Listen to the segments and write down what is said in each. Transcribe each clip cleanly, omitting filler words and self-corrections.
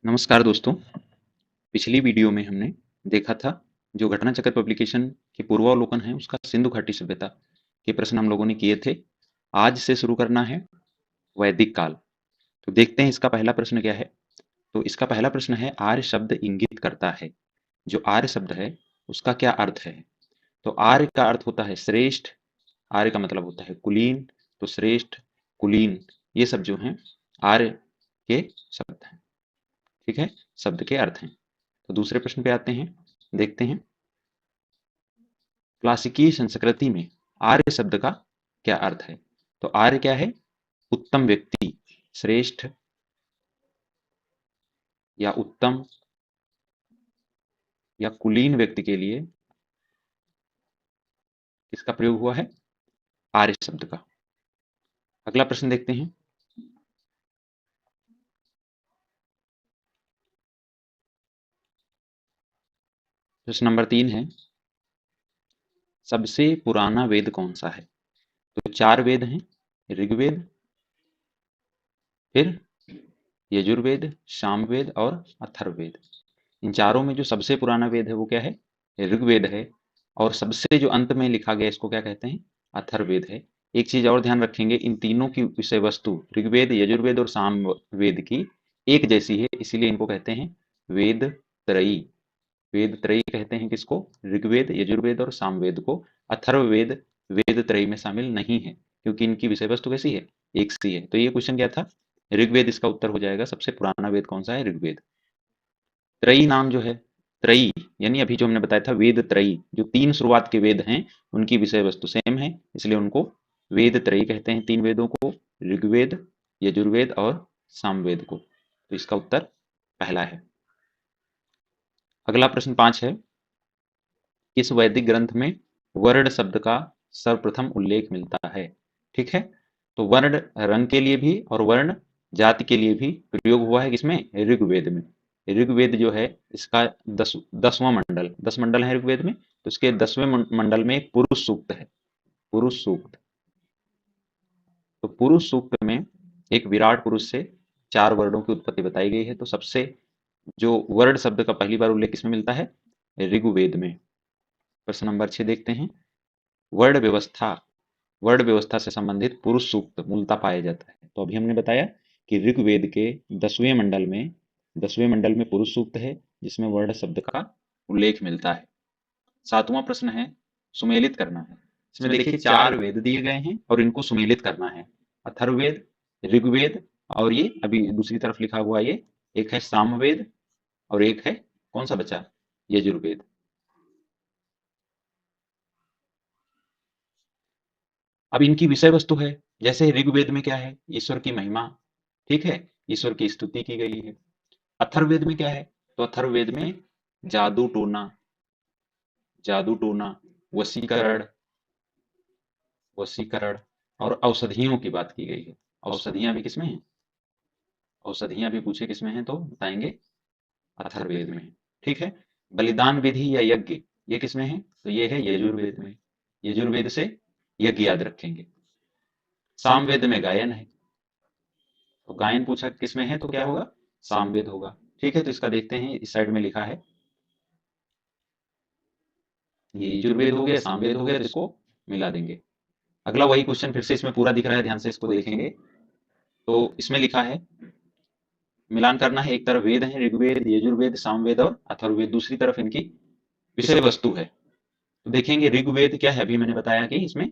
नमस्कार दोस्तों। पिछली वीडियो में हमने देखा था जो घटना चक्र पब्लिकेशन के पूर्वावलोकन है उसका सिंधु घाटी सभ्यता के प्रश्न हम लोगों ने किए थे। आज से शुरू करना है वैदिक काल। तो देखते हैं इसका पहला प्रश्न क्या है। तो इसका पहला प्रश्न है आर्य शब्द इंगित करता है। जो आर्य शब्द है उसका क्या अर्थ है। तो आर्य का अर्थ होता है श्रेष्ठ। आर्य का मतलब होता है कुलीन। तो श्रेष्ठ, कुलीन, ये सब जो हैं आर्य के शब्द हैं। ठीक है, शब्द के अर्थ हैं। तो दूसरे प्रश्न पे आते हैं, देखते हैं क्लासिकी संस्कृति में आर्य शब्द का क्या अर्थ है। तो आर्य क्या है, उत्तम व्यक्ति, श्रेष्ठ या उत्तम या कुलीन व्यक्ति के लिए किसका प्रयोग हुआ है, आर्य शब्द का। अगला प्रश्न देखते हैं, प्रश्न नंबर 3 है सबसे पुराना वेद कौन सा है। तो 4 वेद हैं, ऋग्वेद, फिर यजुर्वेद, सामवेद और अथर्ववेद। इन चारों में जो सबसे पुराना वेद है वो क्या है, ऋग्वेद है। और सबसे जो अंत में लिखा गया इसको क्या कहते हैं, अथर्ववेद है। एक चीज और ध्यान रखेंगे, इन तीनों की विषय वस्तु ऋग्वेद, यजुर्वेद और सामवेद की एक जैसी है, इसीलिए इनको कहते हैं वेद त्रयी। वेद त्रयी कहते हैं किसको, ऋग्वेद, यजुर्वेद और सामवेद को। अथर्ववेद वेद त्रयी में शामिल नहीं है क्योंकि इनकी विषय वस्तु कैसी है, एक सी है। तो ये क्वेश्चन क्या था, ऋग्वेद इसका उत्तर हो जाएगा। सबसे पुराना वेद कौन सा है, ऋग्वेद। त्रयी नाम जो है, त्रयी यानी अभी जो हमने बताया था वेद त्रयी, जो 3 शुरुआत के वेद हैं उनकी विषय वस्तु सेम है, इसलिए उनको वेद त्रयी कहते हैं। 3 वेदों को, ऋग्वेद, यजुर्वेद और सामवेद को। तो इसका उत्तर पहला है। अगला प्रश्न 5 है, किस वैदिक ग्रंथ में वर्ण शब्द का सर्वप्रथम उल्लेख मिलता है। ठीक है, तो वर्ण रंग के लिए भी और वर्ण जाति के लिए भी प्रयोग हुआ है किसमें, ऋग्वेद में। ऋग्वेद जो है इसका 10वां मंडल, 10 मंडल है ऋग्वेद में, तो इसके 10वें मंडल में एक पुरुष सूक्त है, पुरुष सूक्त। तो पुरुष सूक्त में एक विराट पुरुष से 4 वर्णों की उत्पत्ति बताई गई है। तो सबसे जो वर्ण शब्द का पहली बार उल्लेख किसमें मिलता है, ऋग्वेद में। प्रश्न नंबर 6 देखते हैं, वर्ण व्यवस्था, वर्ण व्यवस्था से संबंधित पुरुष सूक्त मूलतः पाया जाता है। तो अभी हमने बताया कि ऋग्वेद के 10वें मंडल में पुरुष सूक्त है जिसमें वर्ण शब्द का उल्लेख मिलता है। 7वां प्रश्न है सुमेलित करना है। इसमें देखिए 4 वेद दिए गए हैं और इनको सुमेलित करना है, अथर्ववेद, ऋग्वेद और ये अभी दूसरी तरफ लिखा हुआ ये एक है सामवेद और एक है कौन सा बचा, यजुर्वेद। अब इनकी विषय वस्तु है, जैसे ऋग्वेद में क्या है, ईश्वर की महिमा, ठीक है, ईश्वर की स्तुति की गई है। अथर्ववेद में क्या है, तो अथर्ववेद में जादू टोना, जादू टोना, वशीकरण, वशीकरण और औषधियों की बात की गई है। औषधियां भी किसमें हैं, औषधियां भी पूछे किसमें हैं तो बताएंगे अथर्ववेद में। ठीक है, बलिदान विधि या यज्ञ ये किसमें है, तो ये है यजुर्वेद में। यजुर्वेद से यज्ञ याद रखेंगे। सामवेद में गायन है, तो गायन पूछा किसमें है तो क्या होगा, सामवेद होगा। ठीक है, तो इसका देखते हैं, इस साइड में लिखा है ये यजुर्वेद हो गया, सामवेद हो गया, तो इसको मिला देंगे। अगला वही क्वेश्चन फिर से इसमें पूरा दिख रहा है, ध्यान से इसको देखेंगे। तो इसमें लिखा है मिलान करना है, एक तरफ वेद है ऋग्वेद, यजुर्वेद, सामवेद और अथर्ववेद, दूसरी तरफ इनकी विषय वस्तु है। तो देखेंगे ऋग्वेद क्या है, अभी मैंने बताया कि इसमें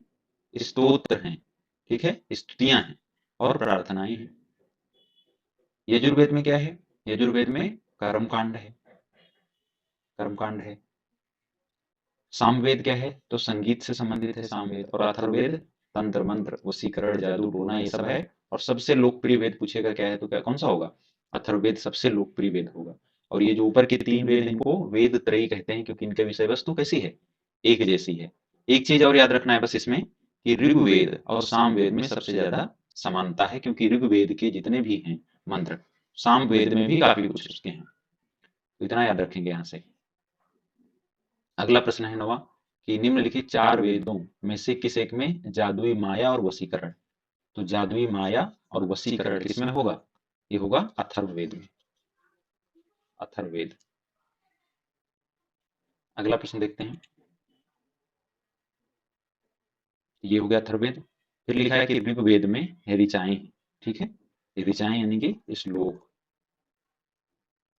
स्तोत्र हैं, ठीक है, स्तुतियां हैं और प्रार्थनाएं हैं। यजुर्वेद में क्या है, यजुर्वेद में कर्मकांड है, कर्मकांड है। सामवेद क्या है, तो संगीत से संबंधित है सामवेद। और अथर्ववेद तंत्र मंत्र, वशीकरण, जादू टोना ये सब है। और सबसे लोकप्रिय वेद पूछेगा क्या है तो क्या कौन सा होगा, अथर्ववेद सबसे लोकप्रिय वेद होगा। और ये जो ऊपर के 3 वेद हैं इनको वेद त्रयी कहते हैं क्योंकि इनके विषय वस्तु कैसी है, एक जैसी है। एक चीज और याद रखना है बस इसमें कि ऋग्वेद और सामवेद में सबसे ज्यादा समानता है क्योंकि ऋग्वेद के जितने भी हैं मंत्र सामवेद में भी काफी कुछ उसके हैं। तो इतना याद रखेंगे यहाँ से। अगला प्रश्न है 9वां कि निम्नलिखित 4 वेदों में से किस एक में जादुई माया और वशीकरण। तो जादुई माया और वशीकरण किसमें होगा, ये होगा अथर्ववेद में। अथर्ववेद। अगला प्रश्न देखते हैं। ये हो गया अथर्ववेद। फिर लिखा है कि ऋग्वेद में ऋचाएं, ठीक है, ऋचाएं यानी कि श्लोक।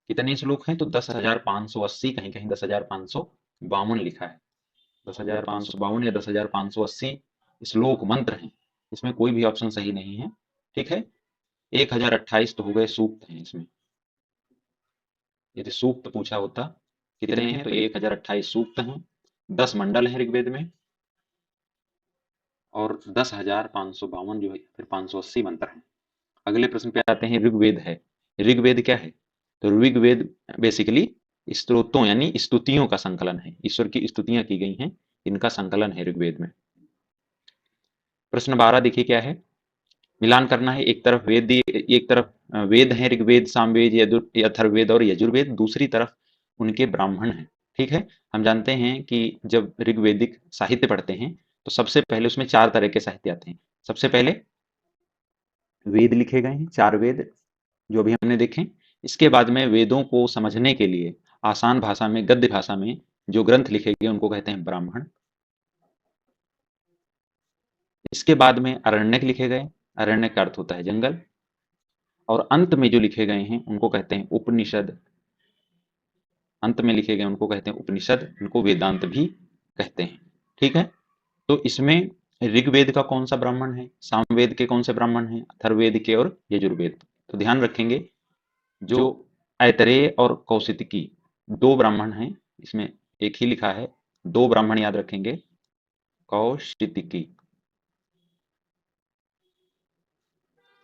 कितने श्लोक हैं? तो 10,580, कहीं कहीं 10,552 लिखा है। 10,552 या 10,580 श्लोक मंत्र हैं। इसमें कोई भी ऑप्शन सही नहीं है, ठीक है। 1,028 तो हो गए सूक्त हैं इसमें। यदि सूक्त पूछा होता कितने हैं, तो 1,028 सूक्त हैं, 10 मंडल हैं ऋग्वेद में, और 10,552 जो है फिर 580 मंत्र हैं। अगले प्रश्न पे आते हैं। ऋग्वेद है, ऋग्वेद क्या है? तो ऋग्वेद बेसिकली स्तोत्रों यानी स्तुतियों का संकलन है। ईश्वर की स्तुतियां की गई हैं, इनका संकलन है ऋग्वेद में। प्रश्न 12 देखिए क्या है। मिलान करना है। एक तरफ वेद है, ऋग्वेद, सामवेद, अथर्ववेद और यजुर्वेद, दूसरी तरफ उनके ब्राह्मण हैं, ठीक है। हम जानते हैं कि जब ऋग्वेदिक साहित्य पढ़ते हैं तो सबसे पहले उसमें 4 तरह के साहित्य आते हैं। सबसे पहले वेद लिखे गए हैं, 4 वेद जो अभी हमने देखे। इसके बाद में वेदों को समझने के लिए आसान भाषा में, गद्य भाषा में जो ग्रंथ लिखे गए उनको कहते हैं ब्राह्मण। इसके बाद में अरण्यक लिखे गए, अरण्यक का अर्थ होता है जंगल। और अंत में जो लिखे गए हैं उनको कहते हैं उपनिषद। अंत में लिखे गए उनको कहते हैं उपनिषद, उनको वेदांत भी कहते हैं, ठीक है। तो इसमें ऋग्वेद का कौन सा ब्राह्मण है, सामवेद के कौन से ब्राह्मण हैं, अथर्ववेद के और यजुर्वेद। तो ध्यान रखेंगे, जो ऐतरेय और कौशितकी 2 ब्राह्मण हैं, इसमें एक ही लिखा है, 2 ब्राह्मण याद रखेंगे, कौशितकी।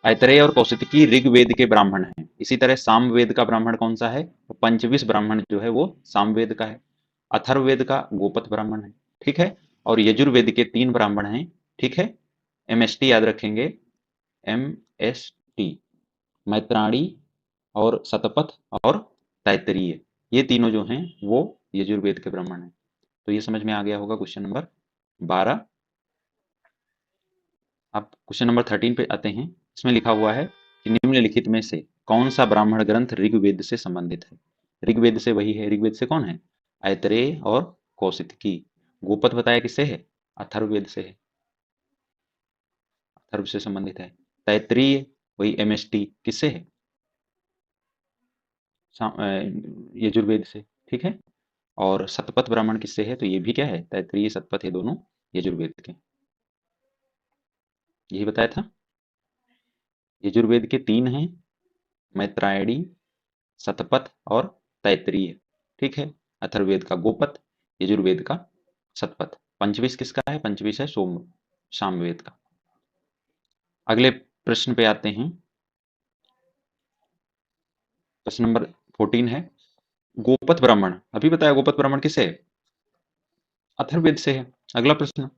ऐतरेय और कौशितकी ऋग्वेद के ब्राह्मण हैं। इसी तरह सामवेद का ब्राह्मण कौन सा है? पंचविश ब्राह्मण जो है वो सामवेद का है। अथर्ववेद का गोपथ ब्राह्मण है, ठीक है। और यजुर्वेद के 3 ब्राह्मण हैं, ठीक है। एमएसटी याद रखेंगे, एमएसटी, मैत्राणी और शतपथ और तैत्तिरीय, ये तीनों जो हैं वो यजुर्वेद के ब्राह्मण हैं। तो ये समझ में आ गया होगा क्वेश्चन नंबर 12। अब क्वेश्चन नंबर 13 पे आते हैं। इसमें लिखा हुआ है कि निम्नलिखित में से कौन सा ब्राह्मण ग्रंथ ऋग्वेद से संबंधित है? ऋग्वेद से वही है, ऋग्वेद से कौन है? ऐतरेय और कौशितकी। गोपथ बताया किससे है? अथर्ववेद से है, अथर्व से संबंधित है। तैत्तिरीय वही एमएसटी किससे है? यजुर्वेद से, ठीक है। और शतपथ ब्राह्मण किससे है? तो ये भी क्या है? तैत्तिरीय, शतपथ, ये दोनों यजुर्वेद के। यही बताया था। यजुर्वेद के 3 हैं, मैत्रायणी, शतपथ और तैत्तिरीय, ठीक है। अथर्ववेद का गोपथ, यजुर्वेद का शतपथ। पंचविश किसका है? पंचविश है सामवेद का। अगले प्रश्न पे आते हैं। प्रश्न नंबर 14 है। गोपथ ब्राह्मण, अभी बताया गोपथ ब्राह्मण किससे है? अथर्ववेद से है। अगला प्रश्न,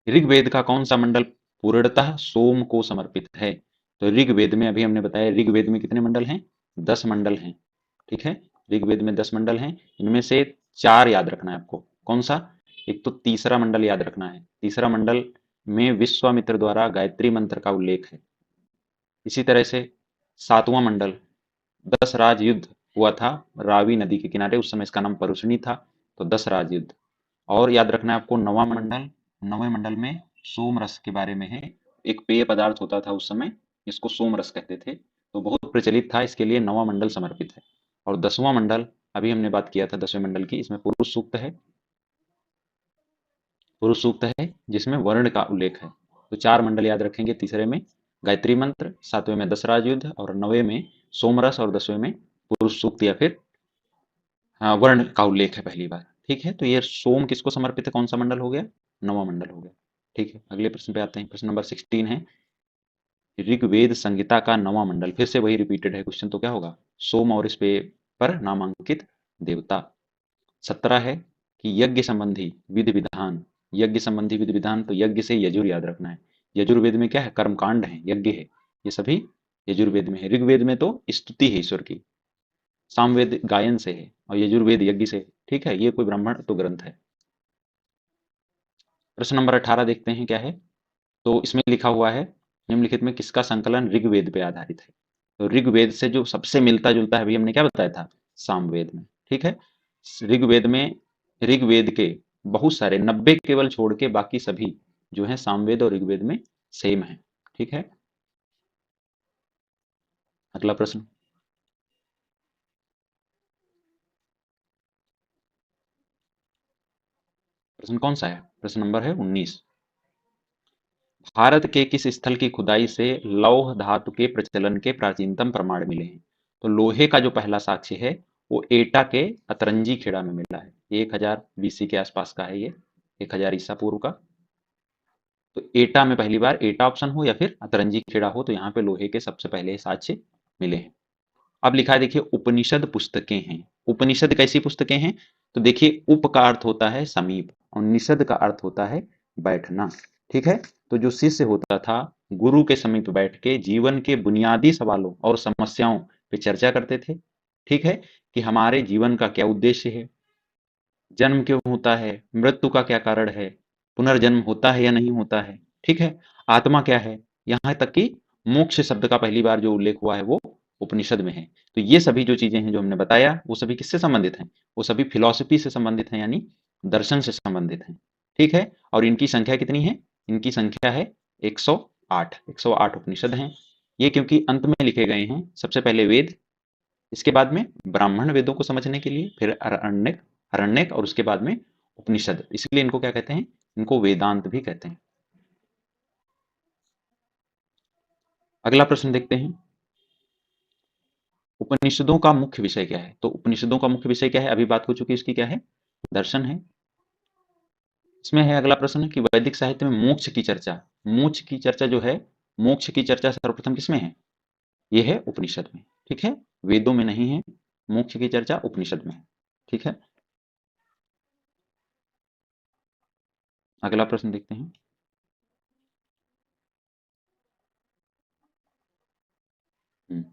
ऋग्वेद का कौन सा मंडल पूर्णतः सोम को समर्पित है? तो ऋग्वेद में अभी हमने बताया, ऋग्वेद में कितने मंडल हैं? 10 मंडल हैं, ठीक है। ऋग्वेद में 10 मंडल हैं, इनमें से 4 याद रखना है आपको। कौन सा? एक तो तीसरा मंडल याद रखना है। तीसरा मंडल में विश्वामित्र द्वारा गायत्री मंत्र का उल्लेख है। इसी तरह से 7वां मंडल, 10 राज युद्ध हुआ था रावी नदी के किनारे, उस समय इसका नाम परुशनी था, तो 10 राज युद्ध। और याद रखना है आपको 9वां मंडल, 9वें मंडल में सोम रस के बारे में है। एक पेय पदार्थ होता था उस समय, इसको सोम रस कहते थे, तो बहुत प्रचलित था, इसके लिए 9वां मंडल समर्पित है। और 10वां मंडल, अभी हमने बात किया था 10वें मंडल की, इसमें पुरुष सूक्त है, पुरुष सूक्त है जिसमें वर्ण का उल्लेख है। तो 4 मंडल याद रखेंगे। तीसरे में गायत्री मंत्र, 7वें में 10 राज युद्ध और 9वें में सोमरस और 10वें में पुरुष सूक्त या फिर वर्ण का उल्लेख है पहली बार, ठीक है। तो ये सोम किसको समर्पित है? कौन सा मंडल हो गया? 9वां मंडल हो गया, ठीक है। अगले प्रश्न पे आते हैं। प्रश्न नंबर 16 है। ऋग्वेद संहिता का 9वां मंडल, फिर से वही रिपीटेड है क्वेश्चन, तो क्या होगा? सोम और इस पे पर नामांकित देवता। 17 है कि यज्ञ संबंधी विधि विधान, यज्ञ संबंधी विधि विधान, तो यज्ञ से यजुर याद रखना है। यजुर्वेद में क्या है? कर्मकांड है, यज्ञ है, ये सभी यजुर्वेद में है। ऋग्वेद में तो स्तुति है ईश्वर की, सामवेद गायन से है और यजुर्वेद यज्ञ से है, ठीक है। ये कोई ब्राह्मण तो ग्रंथ है। प्रश्न नंबर 18 देखते हैं क्या है। तो इसमें लिखा हुआ है, निम्नलिखित में किसका संकलन ऋग्वेद पे आधारित है? तो ऋग्वेद से जो सबसे मिलता जुलता है, अभी हमने क्या बताया था, सामवेद में। ठीक है, ऋग्वेद में, ऋग्वेद के बहुत सारे 90 केवल छोड़ के बाकी सभी जो है सामवेद और ऋग्वेद में सेम है। ठीक है, अगला प्रश्न। प्रश्न कौन सा है? प्रश्न नंबर है 19। भारत के किस स्थल की खुदाई से लौह धातु के प्रचलन के प्राचीनतम प्रमाण मिले हैं? तो लोहे का जो पहला साक्ष्य है वो एटा के अतरंजी खेड़ा में मिला है। 1000 बीसी के आसपास का है ये, 1000 ईसा पूर्व का। तो एटा में पहली बार, एटा ऑप्शन हो या फिर अतरंजी खेड़ा हो, तो यहाँ पे लोहे के सबसे पहले साक्ष्य मिले हैं। अब लिखा है देखिए, उपनिषद पुस्तकें हैं। उपनिषद कैसी पुस्तकें हैं? तो देखिए, उप का अर्थ होता है समीप और निषद का अर्थ होता है बैठना। ठीक है, तो जो शिष्य होता था गुरु के समीप बैठ के जीवन के बुनियादी सवालों और समस्याओं पे चर्चा करते थे। ठीक है, कि हमारे जीवन का क्या उद्देश्य है, जन्म क्यों होता है, मृत्यु का क्या कारण है, पुनर्जन्म होता है या नहीं होता है, ठीक है, आत्मा क्या है, यहाँ तक कि मोक्ष शब्द का पहली बार जो उल्लेख हुआ है वो उपनिषद में है। तो ये सभी जो चीजें हैं जो हमने बताया वो सभी किससे संबंधित हैं? वो सभी फिलॉसफी से संबंधित हैं, यानी दर्शन से संबंधित हैं। ठीक है, और इनकी संख्या कितनी है? इनकी संख्या है 108। 108 उपनिषद हैं ये, क्योंकि अंत में लिखे गए हैं। सबसे पहले वेद, इसके बाद में ब्राह्मण वेदों को समझने के लिए, फिर अरण्यक, अरण्यक, और उसके बाद में उपनिषद। इसलिए इनको क्या कहते हैं? इनको वेदांत भी कहते हैं। अगला प्रश्न देखते हैं, उपनिषदों का मुख्य विषय क्या है? तो उपनिषदों का मुख्य विषय क्या है? अभी बात हो चुकी है इसकी, क्या है? दर्शन है। इसमें है अगला प्रश्न कि वैदिक साहित्य में मोक्ष की चर्चा, मोक्ष की चर्चा जो है, मोक्ष की चर्चा सर्वप्रथम किसमें है? ये है उपनिषद में। ठीक है, वेदों में नहीं है, मोक्ष की चर्चा उपनिषद में है। ठीक है, अगला प्रश्न देखते हैं। हम्म,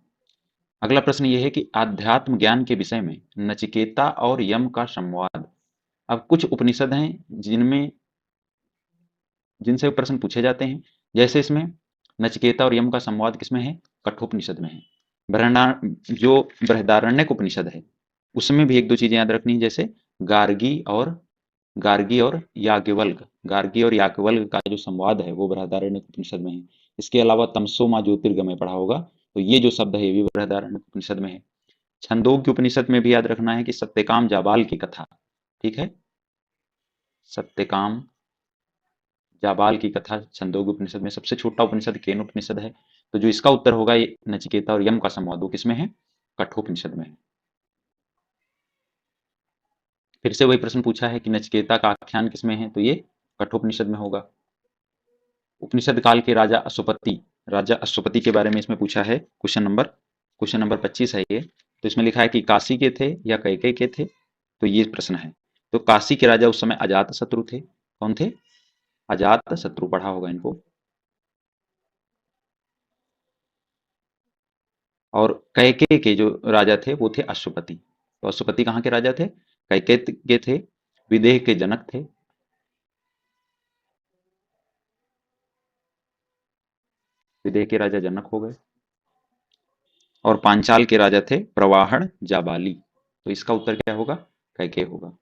अगला प्रश्न ये है कि आध्यात्म ज्ञान के विषय में नचिकेता और यम का संवाद। अब कुछ उपनिषद हैं जिनमें, जिनसे प्रश्न पूछे जाते हैं। जैसे इसमें नचिकेता और यम का संवाद किसमें है? कठोपनिषद में है। बृहना जो बृहदारण्यक उपनिषद है उसमें भी एक दो चीजें याद रखनी है, जैसे गार्गी और गार्गी और याज्ञवल्क, गार्गी और याज्ञवल्क का जो संवाद है वो बृहदारण्यक उपनिषद में है। इसके अलावा तमसो मां ज्योतिर्गमय पढ़ा होगा, तो ये जो शब्द है ये भी बृहदारण्यक उपनिषद में है। छंदोग्य उपनिषद में भी याद रखना है कि सत्यकाम जाबाल की कथा, ठीक है, सत्यकाम जाबाल की कथा छंदोग्य उपनिषद में। सबसे छोटा उपनिषद केन उपनिषद है। तो जो इसका उत्तर होगा ये नचिकेता और यम का संवाद, वो किसमें है? कठोपनिषद में है। फिर से वही प्रश्न पूछा है कि नचिकेता का आख्यान किसमें है? तो ये कठोपनिषद में होगा। उपनिषद काल के राजा अश्वपति, राजा अश्वपति के बारे में इसमें पूछा है। क्वेश्चन नंबर 25 है ये। तो इसमें लिखा है कि काशी के थे या कैकेय के थे? तो ये प्रश्न है। तो काशी के राजा उस समय अजात शत्रु थे। कौन थे? अजात शत्रु, पढ़ा होगा इनको। और कैकेय के जो राजा थे वो थे अश्वपति। तो अश्वपति कहाँ के राजा थे? कैकेय के थे, विदेह के जनक थे। विदेह के राजा जनक हो गए। और पांचाल के राजा थे प्रवाहण जाबाली। तो इसका उत्तर क्या होगा? कैकेय होगा।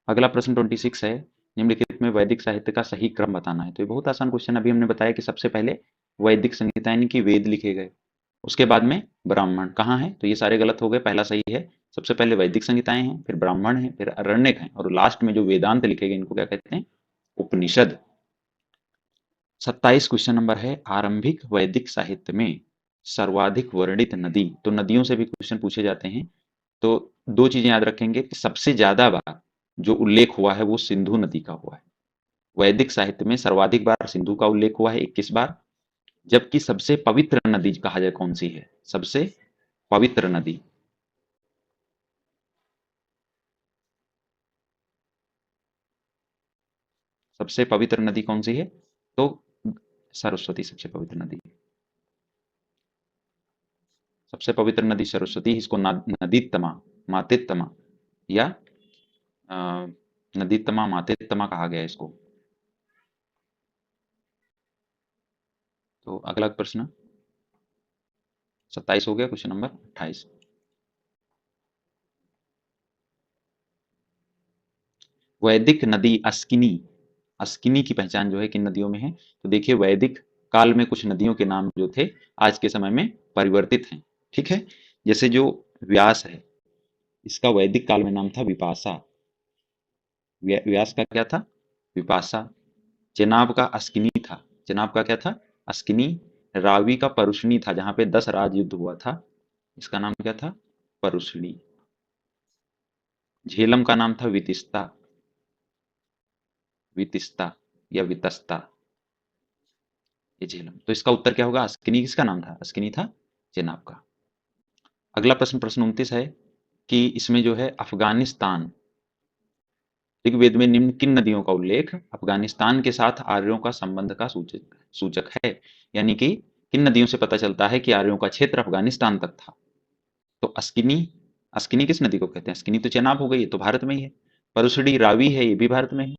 अगला प्रश्न 26 है, निम्नलिखित में वैदिक साहित्य का सही क्रम बताना है। तो ये बहुत आसान क्वेश्चन। अभी हमने बताया कि सबसे पहले वैदिक संहिता यानी कि वेद लिखे गए, उसके बाद में ब्राह्मण। कहाँ है? तो ये सारे गलत हो गए, पहला सही है। सबसे पहले वैदिक संहिताएं हैं, फिर ब्राह्मण है, फिर अरण्यक है, और लास्ट में जो वेदांत लिखे गए इनको क्या कहते हैं? उपनिषद। 27 क्वेश्चन नंबर है, आरंभिक वैदिक साहित्य में सर्वाधिक वर्णित नदी। तो नदियों से भी क्वेश्चन पूछे जाते हैं। तो दो चीजें याद रखेंगे कि सबसे ज्यादा बार जो उल्लेख हुआ है वो सिंधु नदी का हुआ है। वैदिक साहित्य में सर्वाधिक बार सिंधु का उल्लेख हुआ है, 21 बार। जबकि सबसे पवित्र नदी कहा जाए कौन सी है? सबसे पवित्र नदी, सबसे पवित्र नदी कौन सी है? तो सरस्वती सबसे पवित्र नदी है। सबसे पवित्र नदी सरस्वती, इसको नदीत्तमा, मातेत्तमा या अ, नदीत्तमा, मातेत्तमा कहा गया है इसको। तो अगला प्रश्न, 27 हो गया। क्वेश्चन नंबर 28, वैदिक नदी अस्किनी, अस्किनी की पहचान जो है किन नदियों में है? तो देखिए वैदिक काल में कुछ नदियों के नाम जो थे आज के समय में परिवर्तित हैं, ठीक है। जैसे जो व्यास है, इसका वैदिक काल में नाम था विपाशा, व्यास का क्या था? विपाशा। चेनाब का अस्किनी था, चेनाब का क्या था? अस्किनी। रावी का परुष्णी था, जहां पे 10 राज युद्ध हुआ था, इसका नाम क्या था? परुष्णी। झेलम का नाम था वितिस्ता, वितिस्ता या वितस्ता, ये झेलम। तो इसका उत्तर क्या होगा? अस्किनी किसका नाम था? अस्किनी था चेनाब का। अगला प्रश्न, प्रश्न 29 है कि इसमें जो है अफगानिस्तान, ऋग्वेद में निम्न किन नदियों का उल्लेख अफगानिस्तान के साथ आर्यों का संबंध का सूचक सूचक है? यानी कि किन नदियों से पता चलता है कि आर्यों का क्षेत्र अफगानिस्तान तक था? तो अस्किनी, अस्किनी किस नदी को कहते हैं? अस्किनी तो चेनाब हो गई, ये तो भारत में ही है। परुशड़ी रावी है, ये भी भारत में है।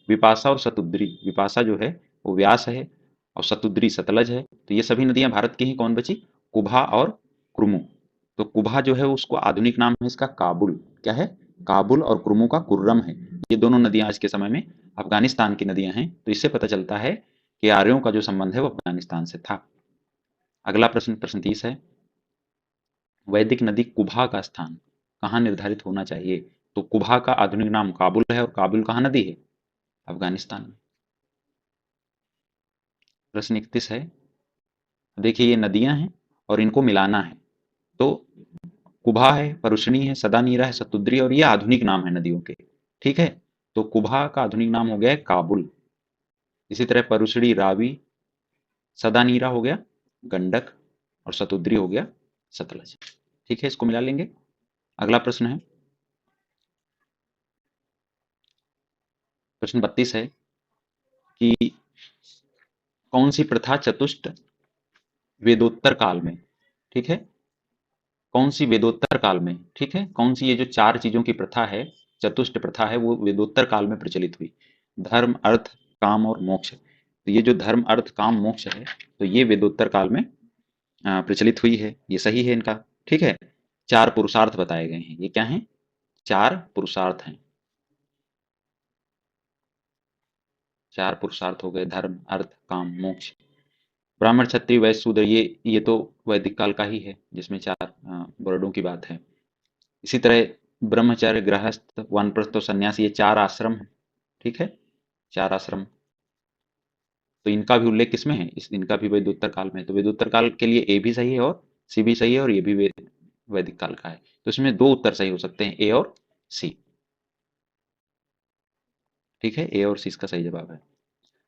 विपाशा और शतुद्री, विपाशा जो है वो व्यास है और शतुद्री सतलज है, तो ये सभी नदियां भारत की ही। कौन बची? कुभा और कुर्मू। तो कुभा जो है उसको आधुनिक नाम है इसका काबुल, क्या है? काबुल। और कुर्मू का कुर्रम है। ये दोनों नदियां आज के समय में अफगानिस्तान की नदियां हैं। तो इससे पता चलता है कि आर्यों का जो संबंध है वो अफगानिस्तान से था। अगला प्रश्न, प्रश्न 30 है, वैदिक नदी कुभा का स्थान कहाँ निर्धारित होना चाहिए? तो कुभा का आधुनिक नाम काबुल है, और काबुल कहाँ नदी है? अफगानिस्तान में। प्रश्न 31 है, देखिए ये नदियां हैं और इनको मिलाना है। तो कुभा है, परुष्णी है, सदानीरा है, सतुद्री, और ये आधुनिक नाम है नदियों के, ठीक है। तो कुभा का आधुनिक नाम हो गया है काबुल। इसी तरह परुष्णी रावी, सदानीरा हो गया गंडक, और सतुद्री हो गया सतलज, ठीक है। इसको मिला लेंगे। अगला प्रश्न है, प्रश्न 32 है कि कौन सी प्रथा चतुष्ट वेदोत्तर काल में, ठीक है, कौन सी वेदोत्तर काल में, ठीक है, कौन सी ये जो 4 चीजों की प्रथा है, चतुष्ट प्रथा है, वो वेदोत्तर काल में प्रचलित हुई? धर्म, अर्थ, काम और मोक्ष। तो ये जो धर्म, अर्थ, काम, मोक्ष है, तो ये वेदोत्तर काल में प्रचलित हुई है, ये सही है इनका, ठीक है। 4 पुरुषार्थ बताए गए हैं, ये क्या है? 4 पुरुषार्थ हैं। 4 पुरुषार्थ हो गए, धर्म, अर्थ, काम, मोक्ष। ब्राह्मण, क्षत्रिय, वैश्य, शूद्र, ये तो वैदिक काल का ही है, जिसमें 4 वर्णों की बात है। इसी तरह ब्रह्मचर्य, गृहस्थ, वानप्रस्थ और सन्यासी, ये 4 आश्रम हैं, ठीक है, 4 आश्रम। तो इनका भी उल्लेख किसमें है? इनका भी वेदोत्तर काल में है। तो वेदोत्तर काल के लिए ए भी सही है और सी भी सही है, और ये भी वैदिक काल का है। तो इसमें 2 उत्तर सही हो सकते हैं, ए और सी, ठीक है, ए और सी इसका सही जवाब है।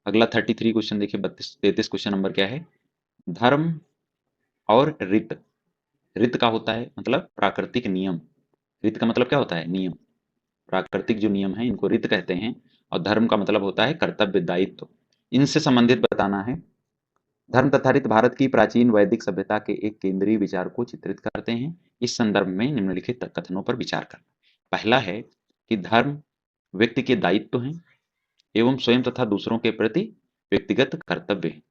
अगला 33 क्वेश्चन देखिए, 33 क्वेश्चन नंबर क्या है? धर्म और ऋत, ऋत का होता है मतलब प्राकृतिक नियम, ऋत का मतलब क्या होता है? नियम। प्राकृतिक जो नियम है इनको ऋत कहते हैं। और धर्म का मतलब होता है कर्तव्य, दायित्व। इनसे संबंधित बताना है। धर्म तथा रीत भारत की प्राचीन वैदिक सभ्यता के एक केंद्रीय विचार को चित्रित करते हैं। इस संदर्भ में निम्नलिखित कथनों पर विचार करना। पहला है कि धर्म व्यक्ति के दायित्व हैं एवं स्वयं तथा दूसरों के प्रति व्यक्तिगत कर्तव्य है,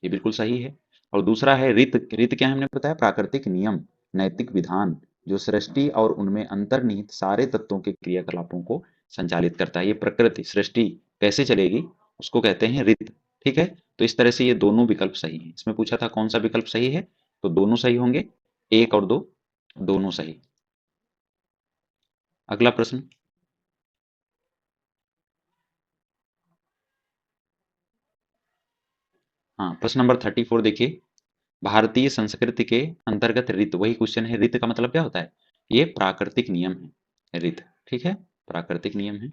ये बिल्कुल सही है। और दूसरा है रीत, रीत क्या है हमने बताया? प्राकृतिक नियम, नैतिक विधान, जो सृष्टि और उनमें अंतर्निहित सारे तत्वों के क्रियाकलापों को संचालित करता है। ये प्रकृति, सृष्टि कैसे चलेगी उसको कहते हैं रीत, ठीक है। तो इस तरह से ये दोनों विकल्प सही हैं। इसमें पूछा था कौन सा विकल्प सही है, तो दोनों सही होंगे, 1 और 2 दोनों सही। अगला प्रश्न, हाँ, प्रश्न नंबर 34 देखिए, भारतीय संस्कृति के अंतर्गत रीत, वही क्वेश्चन है, रीत का मतलब क्या होता है? ये प्राकृतिक नियम है रीत, ठीक है, प्राकृतिक नियम है।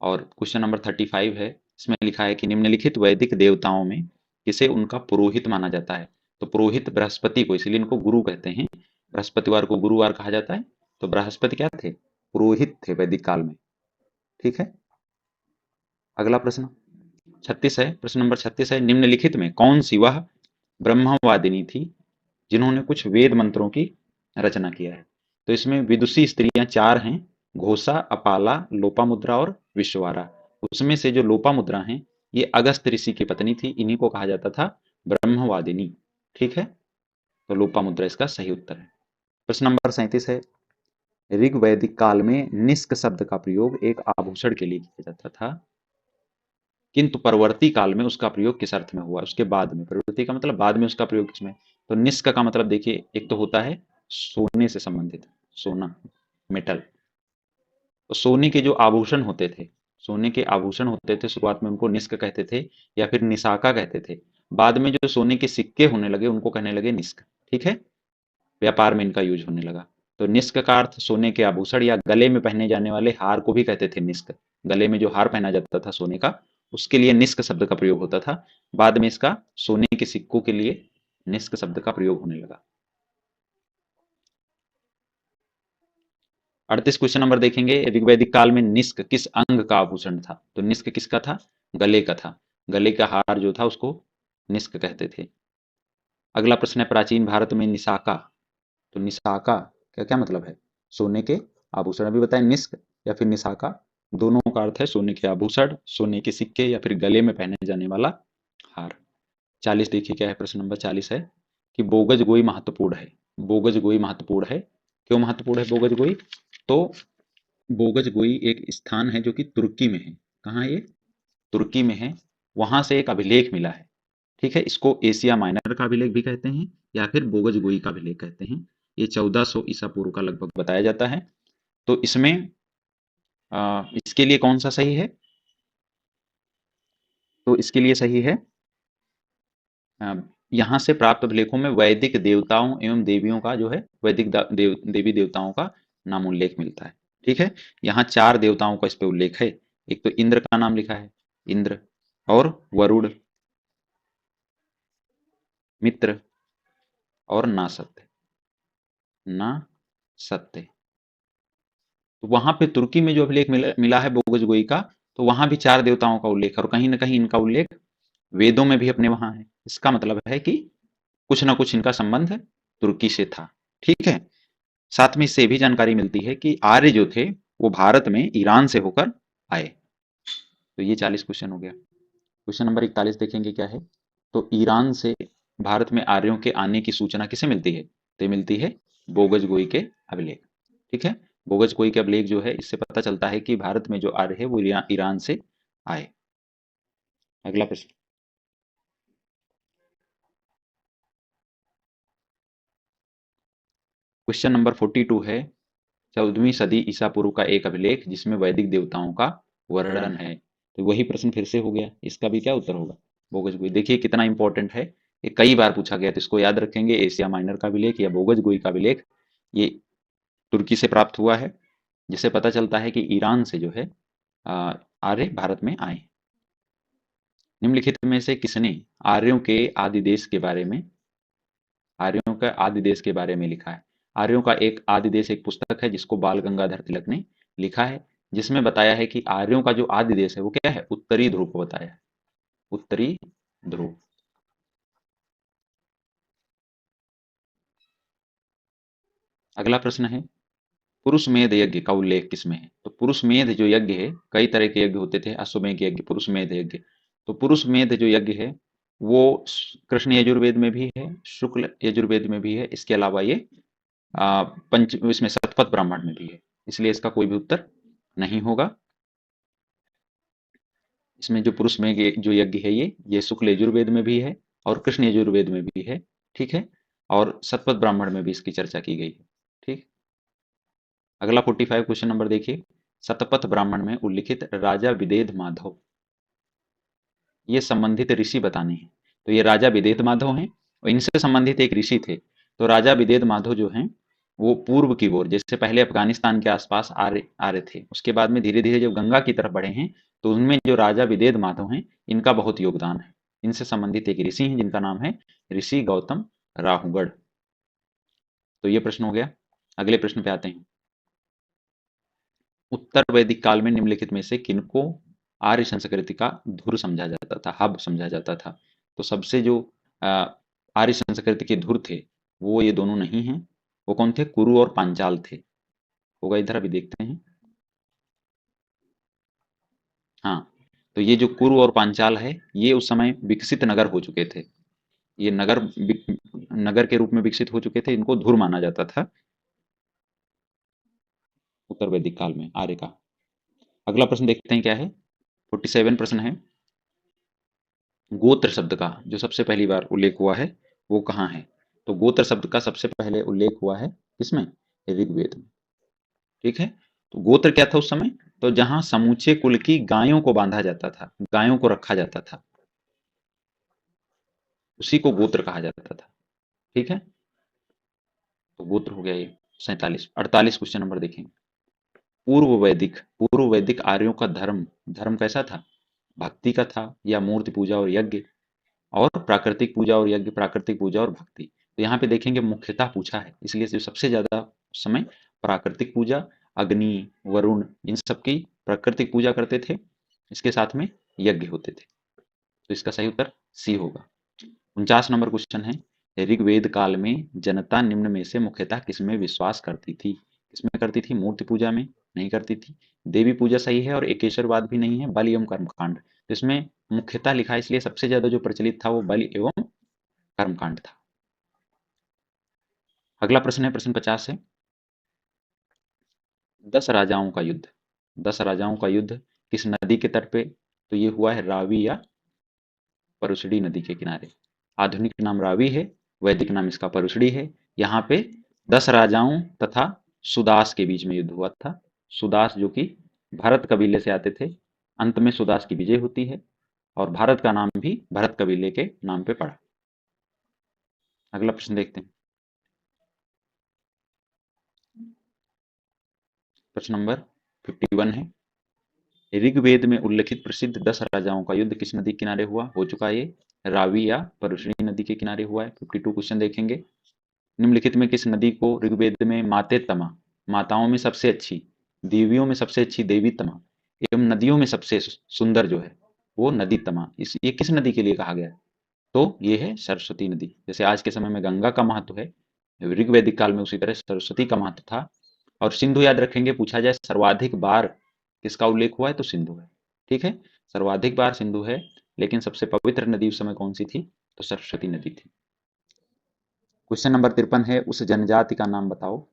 और क्वेश्चन नंबर 35 है, इसमें लिखा है कि निम्नलिखित वैदिक देवताओं में किसे उनका पुरोहित माना जाता है? तो पुरोहित बृहस्पति को, इसलिए इनको गुरु कहते हैं। बृहस्पतिवार को गुरुवार कहा जाता है। तो बृहस्पति क्या थे? पुरोहित थे वैदिक काल में, ठीक है। अगला प्रश्न 36 है, प्रश्न नंबर 36 है, निम्नलिखित में कौन सी वह ब्रह्मवादिनी थी जिन्होंने कुछ वेद मंत्रों की रचना किया है? तो इसमें विदुषी स्त्रियां 4 हैं, घोषा, अपाला, लोपामुद्रा और विश्ववारा। उसमें से जो लोपामुद्रा हैं, ये अगस्त ऋषि की पत्नी थी, इन्हीं को कहा जाता था ब्रह्मवादिनी, ठीक है। तो लोपामुद्रा इसका सही उत्तर है। प्रश्न नंबर 37 है, ऋग वैदिक काल में निष्क शब्द का प्रयोग एक आभूषण के लिए किया जाता था, किंतु परवर्ती काल में उसका प्रयोग किस अर्थ में हुआ? उसके बाद में, परवर्ती का मतलब बाद में उसका प्रयोग किसमें? तो निष्क का मतलब देखिए, एक तो होता है सोने से संबंधित, सोना, मेटल। तो सोने के जो आभूषण होते थे, सोने के आभूषण होते थे, शुरुआत में उनको निष्क कहते थे या फिर निशाका कहते थे। बाद में जो सोने के सिक्के होने लगे उनको कहने लगे निष्क। ठीक है, व्यापार में इनका यूज होने लगा। तो निष्क का अर्थ सोने के आभूषण या गले में पहने जाने वाले हार को भी कहते थे निष्क। गले में जो हार पहना जाता था सोने का, उसके लिए निष्क शब्द का प्रयोग होता था। बाद में इसका सोने के सिक्कों के लिए निष्क शब्द का प्रयोग होने लगा। 38 क्वेश्चन नंबर देखेंगे, ऋग्वैदिक काल में निष्क किस अंग का आभूषण था? तो निष्क किसका था? गले का था। गले का हार जो था उसको निष्क कहते थे। अगला प्रश्न है, प्राचीन भारत में निशाका, तो निशाका का क्या मतलब है? सोने के आभूषण। अभी बताएं, निष्क या फिर निशाका, दोनों का अर्थ है सोने के आभूषण, सोने के सिक्के या फिर गले में पहने जाने वाला हार। 40 देखिए क्या है, प्रश्न नंबर 40 है कि बोगज गोई महत्वपूर्ण है। बोगज गोई महत्वपूर्ण है, क्यों महत्वपूर्ण है बोगज गोई? तो बोगज गोई एक स्थान है जो कि तुर्की में है। कहाँ है ये? तुर्की में है। वहां से एक अभिलेख मिला है। ठीक है, इसको एशिया माइनर का अभिलेख भी कहते हैं या फिर बोगज गोई का अभिलेख कहते हैं। ये 1400 ईसा पूर्व का लगभग बताया जाता है। तो इसमें इसके लिए कौन सा सही है? तो इसके लिए सही है, यहाँ से प्राप्त अभिलेखों में वैदिक देवताओं एवं देवियों का जो है, वैदिक देवी देवताओं का नाम उल्लेख मिलता है। ठीक है, यहाँ 4 देवताओं का इस पे उल्लेख है। एक तो इंद्र का नाम लिखा है, इंद्र, और वरुण, मित्र, और नासत्य, ना सत्य। तो वहां पे तुर्की में जो अभिलेख मिला है बोगज गोई का, तो वहां भी 4 देवताओं का उल्लेख है, और कहीं ना कहीं इनका उल्लेख वेदों में भी अपने वहां है। इसका मतलब है कि कुछ ना कुछ इनका संबंध तुर्की से था। ठीक है, साथ में इससे भी जानकारी मिलती है कि आर्य जो थे वो भारत में ईरान से होकर आए। तो ये 40 क्वेश्चन हो गया। क्वेश्चन नंबर 41 देखेंगे क्या है, तो ईरान से भारत में आर्यों के आने की सूचना किसे मिलती है? तो मिलती है बोगज गोई के अभिलेख। ठीक है, बोगज गोई के अभिलेख जो है, इससे पता चलता है कि भारत में जो आर्य है वो ईरान से आए। अगला प्रश्न, क्वेश्चन नंबर 42 है, 14वीं सदी ईसा पूर्व का एक अभिलेख जिसमें वैदिक देवताओं का वर्णन है। तो वही प्रश्न फिर से हो गया, इसका भी क्या उत्तर होगा? बोगज गोई। देखिए कितना इंपॉर्टेंट है, ये कई बार पूछा गया, तो इसको याद रखेंगे, एशिया माइनर का अभिलेख या बोगज गोई का अभिलेख, ये तुर्की से प्राप्त हुआ है, जिससे पता चलता है कि ईरान से जो है आर्य भारत में आए। निम्नलिखित में से किसने आर्यों के आदि देश के बारे में, आर्यों का आदि देश के बारे में लिखा है? आर्यों का एक आदि देश एक पुस्तक है जिसको बाल गंगाधर तिलक ने लिखा है, जिसमें बताया है कि आर्यों का जो आदि देश है वो क्या है? उत्तरी ध्रुव को बताया है, उत्तरी ध्रुव। अगला प्रश्न है, पुरुष मेध यज्ञ का उल्लेख किसमें है? तो पुरुष मेध जो यज्ञ है, कई तरह के यज्ञ होते थे, अश्वमेध यज्ञ, पुरुष मेध यज्ञ। तो पुरुष मेध जो यज्ञ है वो कृष्ण यजुर्वेद में भी है, शुक्ल यजुर्वेद में भी है, इसके अलावा ये पंच इसमें शतपथ ब्राह्मण में भी है, इसलिए इसका कोई भी उत्तर नहीं होगा। इसमें जो पुरुष में जो यज्ञ है ये शुक्ल यजुर्वेद में भी है और कृष्ण यजुर्वेद में भी है। ठीक है, और शतपथ ब्राह्मण में भी इसकी चर्चा की गई है। ठीक, अगला 45 क्वेश्चन नंबर देखिए, शतपथ ब्राह्मण में उल्लिखित राजा विदेह माधव, ये संबंधित ऋषि बताने हैं। तो ये राजा विदेह माधव हैं और इनसे संबंधित एक ऋषि थे। तो राजा विदेह माधव जो हैं वो पूर्व की ओर, जैसे पहले अफगानिस्तान के आसपास आ रहे थे, उसके बाद में धीरे धीरे जब गंगा की तरफ बढ़े हैं, तो उनमें जो राजा विदेह माधव हैं इनका बहुत योगदान है। इनसे संबंधित एक ऋषि हैं जिनका नाम है ऋषि गौतम राहुगढ़। तो ये प्रश्न हो गया। अगले प्रश्न पे आते हैं, उत्तर वैदिक काल में निम्नलिखित में से किनको आर्य संस्कृति का धुर समझा जाता था, हब समझा जाता था? तो सबसे जो आर्य संस्कृति के धुर थे वो ये दोनों नहीं हैं। वो कौन थे? कुरु और पांचाल थे। होगा, इधर अभी देखते हैं। हाँ, तो ये जो कुरु और पांचाल है ये उस समय विकसित नगर हो चुके थे। ये नगर नगर के रूप में विकसित हो चुके थे, इनको धुर माना जाता था उत्तर वैदिक काल में आर्य का। अगला प्रश्न देखते हैं क्या है, 47 प्रश्न है। गोत्र शब्द का जो सबसे पहली बार उल्लेख हुआ है वो कहाँ है? तो गोत्र शब्द का सबसे पहले उल्लेख हुआ है किसमें? ऋग्वेद में। ठीक है, तो गोत्र क्या था उस समय? तो जहां समूचे कुल की गायों को बांधा जाता था, गायों को रखा जाता था, उसी को गोत्र कहा जाता था। ठीक है, तो गोत्र हो गया ये 47। 48 क्वेश्चन नंबर देखेंगे। पूर्व वैदिक आर्यों का धर्म धर्म कैसा था? भक्ति का था या मूर्ति पूजा और यज्ञ और प्राकृतिक पूजा और यज्ञ, प्राकृतिक पूजा और भक्ति? तो यहाँ पे देखेंगे मुख्यतः पूछा है, इसलिए जो सबसे ज्यादा समय प्राकृतिक पूजा, अग्नि, वरुण, इन सब की प्राकृतिक पूजा करते थे, इसके साथ में यज्ञ होते थे। तो इसका सही उत्तर सी होगा। 49 नंबर क्वेश्चन है, ऋग्वेद काल में जनता निम्न में से मुख्यतः किसमें विश्वास करती थी? किसमें करती थी? मूर्ति पूजा में नहीं करती थी, देवी पूजा सही है, और एकेश्वरवाद भी नहीं है, बलि एवं कर्मकांड। तो इसमें मुख्यतः लिखा है, इसलिए सबसे ज्यादा जो प्रचलित था वो बलि एवं कर्मकांड था। अगला प्रश्न है, प्रश्न 50 है, 10 राजाओं का युद्ध, 10 राजाओं का युद्ध किस नदी के तट पे? तो ये हुआ है रावी या परुशड़ी नदी के किनारे। आधुनिक नाम रावी है, वैदिक नाम इसका परुशड़ी है। यहाँ पे 10 राजाओं तथा सुदास के बीच में युद्ध हुआ था। सुदास जो कि भरत कबीले से आते थे, अंत में सुदास की विजय होती है और भारत का नाम भी भरत कबीले के नाम पे पड़ा। अगला प्रश्न देखते हैं, प्रश्न नंबर 51 है, ऋग्वेद में उल्लेखित प्रसिद्ध 10 राजाओं का युद्ध किस नदी किनारे हुआ? हो चुका है ये, रावी या परुशनी नदी के किनारे हुआ है। 52 क्वेश्चन देखेंगे, निम्नलिखित में किस नदी को ऋग्वेद में माते तमा, माताओं में सबसे अच्छी, देवियों में सबसे अच्छी देवी तमा एवं नदियों में सबसे सुंदर जो है वो नदी तमा, इस ये किस नदी के लिए कहा गया है? तो ये है सरस्वती नदी। जैसे आज के समय में गंगा का महत्व है, ऋग्वैदिक काल में उसी तरह सरस्वती का महत्व था। और सिंधु याद रखेंगे, पूछा जाए सर्वाधिक बार किसका उल्लेख हुआ है तो सिंधु है। ठीक है, सर्वाधिक बार सिंधु है, लेकिन सबसे पवित्र नदी उस समय कौन सी थी? तो सरस्वती नदी थी। क्वेश्चन नंबर 53 है, उस जनजाति का नाम बताओ,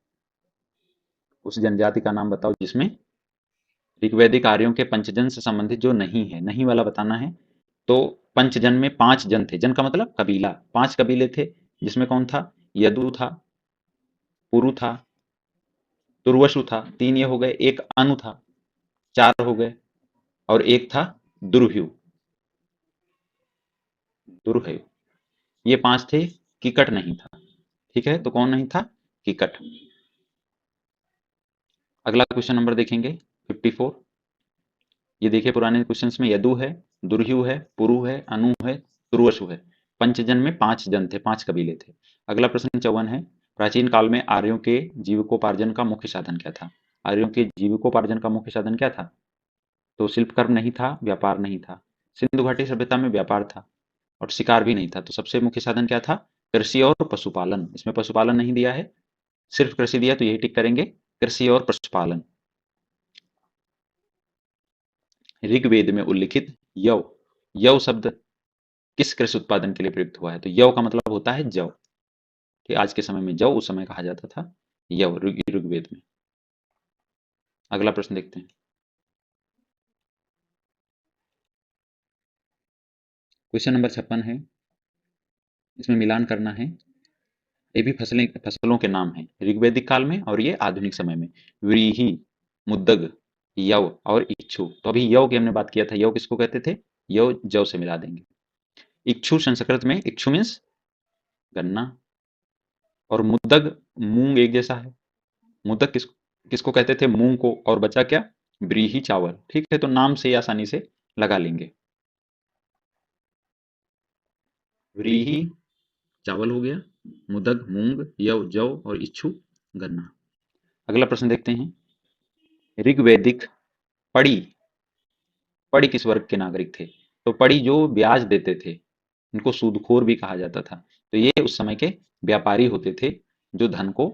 उस जनजाति का नाम बताओ जिसमें ऋग्वैदिक आर्यों के पंचजन से संबंधित जो नहीं है, नहीं वाला बताना है। तो पंचजन में 5 जन थे, जन का मतलब कबीला, 5 कबीले थे, जिसमें कौन था? यदु था, पुरु था, तुर्वसु था, 3 ये हो गए, एक अनु था, 4 हो गए, और एक था दुर्ह्यु, दुर्हयु, ये 5 थे। किकट नहीं था। ठीक है, तो कौन नहीं था? किकट। अगला क्वेश्चन नंबर देखेंगे 54। ये देखिए पुराने क्वेश्चंस में यदु है, दुर्ह्यु है, पुरु है, अनु है, तुर्वसु है। पंचजन में 5 जन थे, 5 कबीले थे। अगला प्रश्न 54 है, प्राचीन काल में आर्यों के जीविकोपार्जन का मुख्य साधन क्या था? आर्यों के जीविकोपार्जन का मुख्य साधन क्या था? तो शिल्पकर्म नहीं था, व्यापार नहीं था। सिंधु घाटी सभ्यता में व्यापार था और शिकार भी नहीं था। तो सबसे मुख्य साधन क्या था? कृषि और पशुपालन। इसमें पशुपालन नहीं दिया है, सिर्फ कृषि दिया, तो यही टिक करेंगे, कृषि और पशुपालन। ऋग्वेद में उल्लिखित यव, यव शब्द किस कृषि उत्पादन के लिए प्रयुक्त हुआ है? तो यव का मतलब होता है जव। कि आज के समय में जव, उस समय कहा जाता था यव ऋग्वेद में। अगला प्रश्न देखते हैं, क्वेश्चन नंबर 56 है, इसमें मिलान करना है। ये भी फसलों के नाम हैं ऋग्वैदिक काल में और ये आधुनिक समय में। व्रीहि, मुद्दग, यव और इच्छु। तो अभी यव की हमने बात किया था, यव किसको कहते थे? यव जव से मिला देंगे। इच्छु संस्कृत में, इच्छु मीन्स गन्ना, और मुद्दग मूंग एक जैसा है। मुद्दग किसको कहते थे? मूंग को। और बचा क्या? व्रीहि, चावल। ठीक है, तो नाम से आसानी से लगा लेंगे। व्रीहि चावल हो गया, मुदग मूंग, यव जव और इच्छु गन्ना। अगला प्रश्न देखते हैं, ऋग्वैदिक पड़ी, पड़ी किस वर्ग के नागरिक थे? तो पड़ी जो ब्याज देते थे, इनको सूदखोर भी कहा जाता था। तो ये उस समय के व्यापारी होते थे जो धन को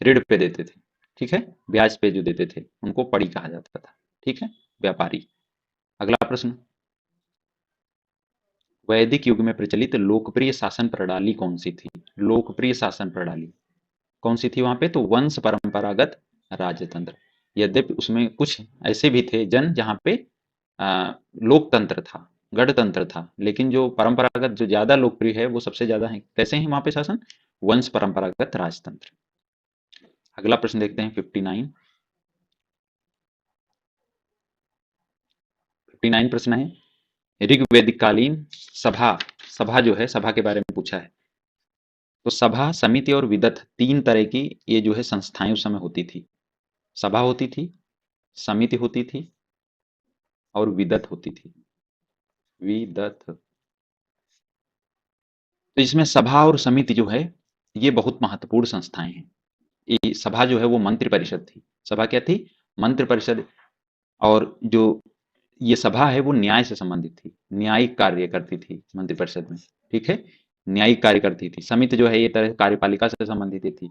ऋण पे देते थे। ठीक है, ब्याज पे जो देते थे उनको पड़ी कहा जाता था। ठीक है, व्यापारी। अगला प्रश्न वैदिक युग में प्रचलित लोकप्रिय शासन प्रणाली कौन सी थी? लोकप्रिय शासन प्रणाली कौन सी थी वहां पे? तो वंश परंपरागत राजतंत्र। यद्यपि उसमें कुछ ऐसे भी थे जन जहाँ पे लोकतंत्र था, गणतंत्र था, लेकिन जो परंपरागत जो ज्यादा लोकप्रिय है वो सबसे ज्यादा है। कैसे हैं वहां पे शासन? वंश परंपरागत राजतंत्र। अगला प्रश्न देखते हैं 59। 59 प्रश्न है, ऋग्वैदिक कालीन सभा, सभा जो है सभा के बारे में पूछा है। तो सभा, समिति और विदत तीन तरह की ये जो है संस्थाएं उस समय होती थी। सभा होती थी, समिति होती थी और विदत होती थी। विदत। तो इसमें सभा और समिति जो है ये बहुत महत्वपूर्ण संस्थाएं हैं। ये सभा जो है वो मंत्रि परिषद थी। सभा क्या थी? मंत्रि परिषद। और जो ये सभा है वो न्याय से संबंधित थी, न्यायिक कार्य करती थी मंत्रि परिषद में। ठीक है, न्यायिक कार्य करती थी। समिति जो है ये तरह कार्यपालिका से संबंधित थी।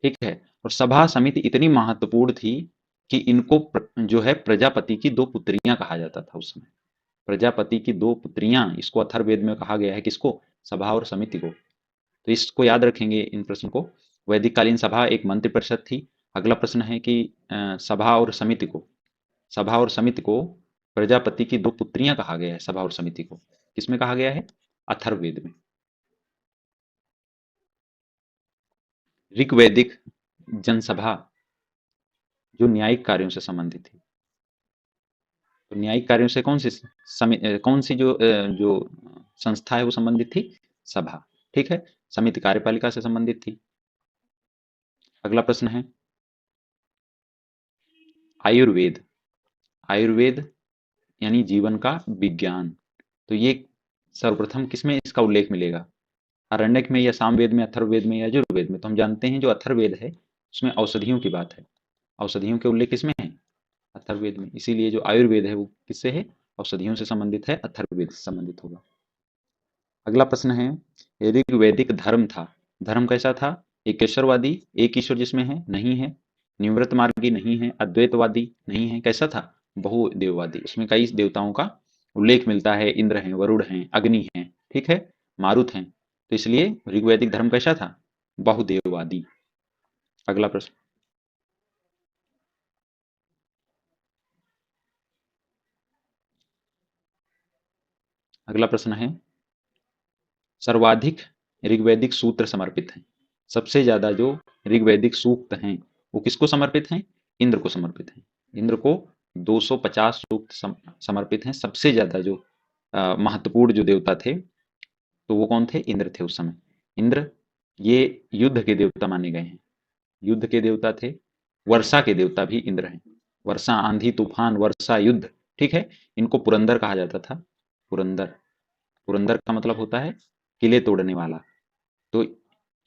ठीक है, और सभा समिति इतनी महत्वपूर्ण थी कि इनको जो है प्रजापति की दो पुत्रियां कहा जाता था उस समय। प्रजापति की दो पुत्रियां, इसको अथर्ववेद में कहा गया है। किसको? सभा और समिति को। तो इसको याद रखेंगे इन प्रश्न को। वैदिक कालीन सभा एक मंत्रि परिषद थी। अगला प्रश्न है कि सभा और समिति को, सभा और समिति को प्रजापति की दो पुत्रियां कहा गया है। सभा और समिति को किसमें कहा गया है? अथर्ववेद में। ऋग्वैदिक जनसभा जो न्यायिक कार्यों से संबंधित थी। तो न्यायिक कार्यों से कौन सी जो संस्था है वो संबंधित थी? सभा। ठीक है, समिति कार्यपालिका से संबंधित थी। अगला प्रश्न है आयुर्वेद। आयुर्वेद यानी जीवन का विज्ञान। तो ये सर्वप्रथम किसमें इसका उल्लेख मिलेगा? आरण्यक में या सामवेद में, अथर्ववेद में या यजुर्वेद में? तो हम जानते हैं जो अथर्ववेद है उसमें औषधियों की बात है। औषधियों के उल्लेख किसमें है? अथर्ववेद में। इसीलिए जो आयुर्वेद है वो किससे है? औषधियों से संबंधित है, अथर्ववेद से संबंधित होगा। अगला प्रश्न है, ऋग्वैदिक धर्म था, धर्म कैसा था? एकेश्वरवादी, एक ईश्वर जिसमें है नहीं है, निवृत्त मार्गी नहीं है, अद्वैतवादी नहीं है, कैसा था? बहुदेववादी। उसमें कई देवताओं का उल्लेख मिलता है। इंद्र हैं, वरुण हैं, अग्नि हैं, ठीक है, मारुत हैं। तो इसलिए ऋग्वैदिक धर्म कैसा था? बहुदेववादी। अगला प्रश्न, अगला प्रश्न है, सर्वाधिक ऋग्वैदिक सूत्र समर्पित हैं। सबसे ज्यादा जो ऋग्वैदिक सूक्त हैं वो किसको समर्पित हैं? इंद्र को समर्पित हैं। इंद्र को 250 सूक्त समर्पित हैं। सबसे ज्यादा जो महत्वपूर्ण जो देवता थे तो वो कौन थे? इंद्र थे उस समय। इंद्र ये युद्ध के देवता माने गए हैं। युद्ध के देवता थे। वर्षा के देवता भी इंद्र हैं। वर्षा, आंधी तूफान, वर्षा, युद्ध, ठीक है, इनको पुरंदर कहा जाता था। पुरंदर, पुरंदर का मतलब होता है किले तोड़ने वाला। तो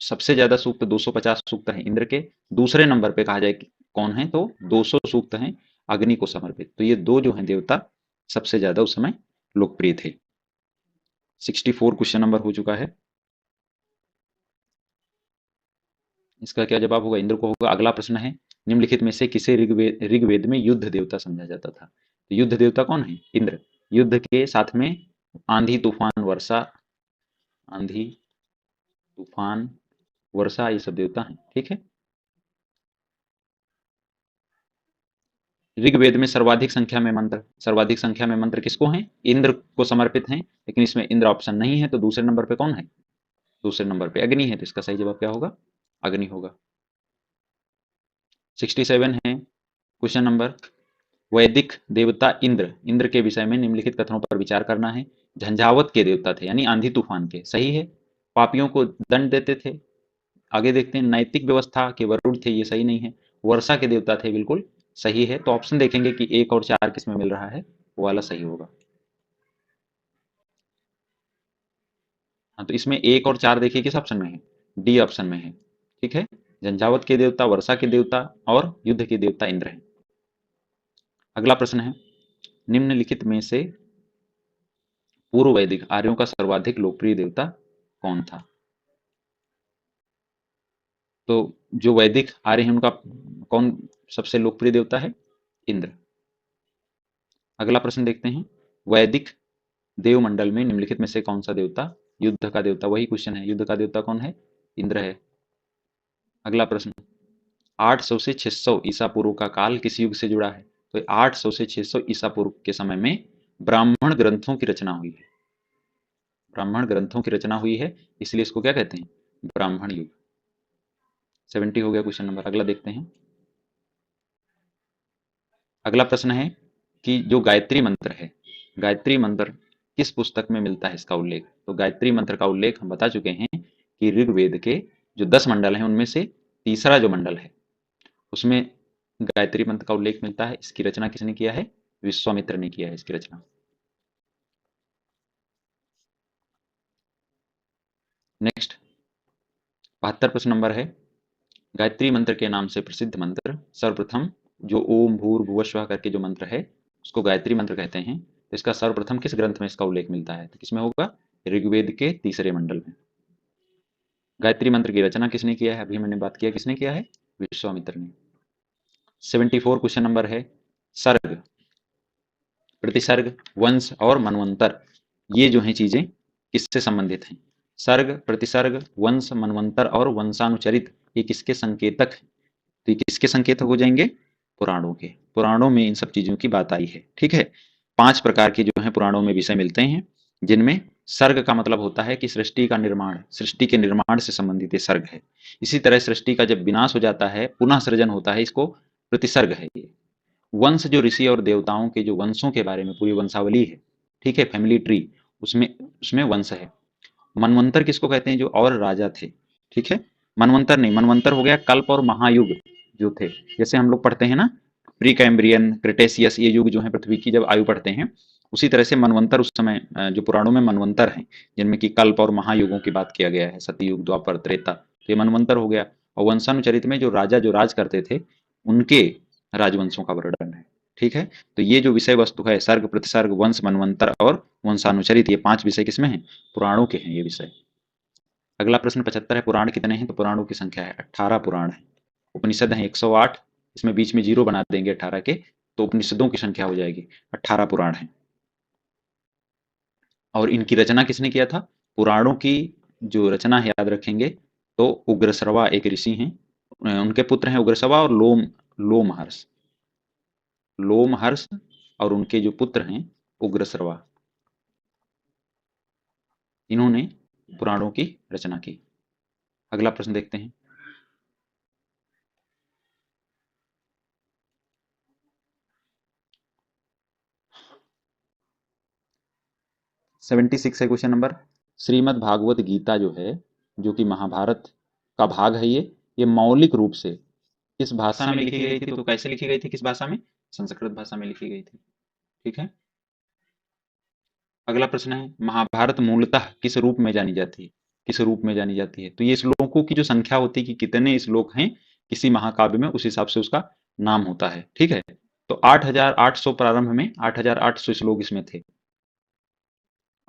सबसे ज्यादा सूक्त 250 सूक्त हैं इंद्र के। दूसरे नंबर पे कहा जाए कि कौन है तो 200 सूक्त हैं अग्नि को समर्पित। तो ये दो जो हैं देवता सबसे ज्यादा उस समय लोकप्रिय थे। 64 क्वेश्चन नंबर हो चुका है। इसका क्या जवाब होगा? इंद्र को होगा। अगला प्रश्न है, निम्नलिखित में से किसे ऋग्वेद में युद्ध देवता समझा जाता था? तो युद्ध देवता कौन है? इंद्र। युद्ध के साथ में आंधी तूफान वर्षा, आंधी तूफान वर्षा ये सब देवता हैं। ठीक है, ऋग्वेद में सर्वाधिक संख्या में मंत्र किसको हैं? इंद्र को समर्पित हैं। लेकिन इसमें इंद्र ऑप्शन नहीं है, तो दूसरे नंबर पे कौन है? दूसरे नंबर पे अग्नि है। तो इसका सही जवाब क्या होगा? अग्नि होगा। 67 है क्वेश्चन नंबर, वैदिक देवता इंद्र, इंद्र के विषय में निम्नलिखित कथनों पर विचार करना है। झंझावत के देवता थे, यानी आंधी तूफान के, सही है। पापियों को दंड देते थे। आगे देखते हैं, नैतिक व्यवस्था के वरुण थे, ये सही नहीं है। वर्षा के देवता थे, बिल्कुल सही है। तो ऑप्शन देखेंगे कि 1 और 4 किसमें मिल रहा है, वो वाला सही होगा। हाँ, तो इसमें 1 और 4 देखिए किस ऑप्शन में है? डी ऑप्शन में है। ठीक है, झंझावत के देवता, वर्षा के देवता और युद्ध के देवता इंद्र हैं। अगला प्रश्न है, निम्नलिखित में से पूर्व वैदिक आर्यों का सर्वाधिक लोकप्रिय देवता कौन था? तो जो वैदिक आर्य हैं उनका कौन सबसे लोकप्रिय देवता है? इंद्र। अगला प्रश्न देखते हैं, वैदिक देवमंडल में निम्नलिखित में से कौन सा देवता युद्ध का देवता, वही क्वेश्चन है, युद्ध का देवता कौन है? इंद्र है। अगला प्रश्न, 800 से 600 ईसा पूर्व का काल किस युग से जुड़ा है? तो 800 से 600 ईसा पूर्व के समय में ब्राह्मण ग्रंथों की रचना हुई है। ब्राह्मण ग्रंथों की रचना हुई है, इसलिए इसको क्या कहते हैं? ब्राह्मण युग। 70 हो गया क्वेश्चन नंबर। अगला देखते हैं। अगला प्रश्न है कि जो गायत्री मंत्र है, गायत्री मंत्र किस पुस्तक में मिलता है इसका उल्लेख? तो गायत्री मंत्र का उल्लेख हम बता चुके हैं कि ऋग्वेद के जो 10 मंडल हैं उनमें से तीसरा जो मंडल है उसमें गायत्री मंत्र का उल्लेख मिलता है। इसकी रचना किसने किया है? विश्वामित्र ने किया है इसकी रचना। नेक्स्ट 72 प्रश्न नंबर है, गायत्री मंत्र के नाम से प्रसिद्ध मंत्र सर्वप्रथम जो ओम भूर्भुवस्वः करके जो मंत्र है उसको गायत्री मंत्र कहते हैं। तो इसका सर्वप्रथम किस ग्रंथ में इसका उल्लेख मिलता है? तो किसमें होगा? ऋग्वेद के तीसरे मंडल में। गायत्री मंत्र की रचना किसने किया है? अभी मैंने बात किया, किसने किया है? विश्वामित्र ने। 74 क्वेश्चन नंबर है, सर्ग, प्रतिसर्ग, वंश और मनवंतर, ये जो हैं चीजें किससे संबंधित हैं? सर्ग, प्रतिसर्ग, वंश, मनवंतर और वंशानुचरित, ये किसके संकेतक हैं? तो ये किसके संकेतक हो जाएंगे? पुराणों के। पुराणों में इन सब चीजों की बात आई है। ठीक है, 5 प्रकार के जो है पुराणों में विषय मिलते हैं, जिनमें सर्ग का मतलब होता है कि सृष्टि का निर्माण, सृष्टि के निर्माण से संबंधित ये सर्ग है। इसी तरह सृष्टि का जब विनाश हो जाता है, पुनः सृजन होता है, इसको प्रतिसर्ग है ये। वंश जो ऋषि और देवताओं के जो वंशों के बारे में पूरी वंशावली है, ठीक है, फैमिली ट्री, उसमें उसमें वंश है। मनवंतर किसको कहते हैं? जो और राजा थे। ठीक है, मनवंतर नहीं, मनवंतर हो गया कल्प और महायुग जो थे। जैसे हम लोग पढ़ते हैं ना प्री कैम्ब्रियन, क्रिटेशियस, ये युग जो है पृथ्वी की जब आयु पढ़ते हैं, उसी तरह से मनवंतर उस समय जो पुराणों में मनवंतर हैं, जिनमें कि कल्प और महायुगों की बात किया गया है, सतयुग, द्वापर, त्रेता, तो ये मनवंतर हो गया। और वंशानुचरित में जो राजा जो राज करते थे उनके राजवंशों का वर्णन है। ठीक है, तो ये जो विषय वस्तु है, सर्ग, प्रतिसर्ग, वंश, मनवंतर और वंशानुचरित, ये 5 विषय किसमें हैं? पुराणों के हैं ये विषय। अगला प्रश्न 75 है, पुराण कितने हैं? तो पुराणों की संख्या है 18 पुराण है। उपनिषद है 108, इसमें बीच में 0 बना देंगे 18 के, तो उपनिषदों की संख्या हो जाएगी। 18 पुराण है। और इनकी रचना किसने किया था? पुराणों की जो रचना है, याद रखेंगे, तो उग्रश्रवा एक ऋषि हैं, उनके पुत्र हैं उग्रश्रवा और लोमहर्ष। लोमहर्ष और उनके जो पुत्र हैं उग्रश्रवा, इन्होंने पुराणों की रचना की। अगला प्रश्न देखते हैं। 76 है क्वेश्चन नंबर, श्रीमद् भागवत गीता जो है, जो कि महाभारत का भाग है, ये मौलिक रूप से किस भाषा में लिखी गई थी? तो कैसे लिखी गई थी, किस भाषा में? संस्कृत भाषा में लिखी गई थी। ठीक है, अगला प्रश्न है, महाभारत मूलतः किस रूप में जानी जाती है? किस रूप में जानी जाती है? तो ये श्लोकों की जो संख्या होती है कि कितने श्लोक हैं किसी महाकाव्य में, उस हिसाब से उसका नाम होता है। ठीक है, तो 8800 प्रारंभ में 8800 श्लोक इसमें थे,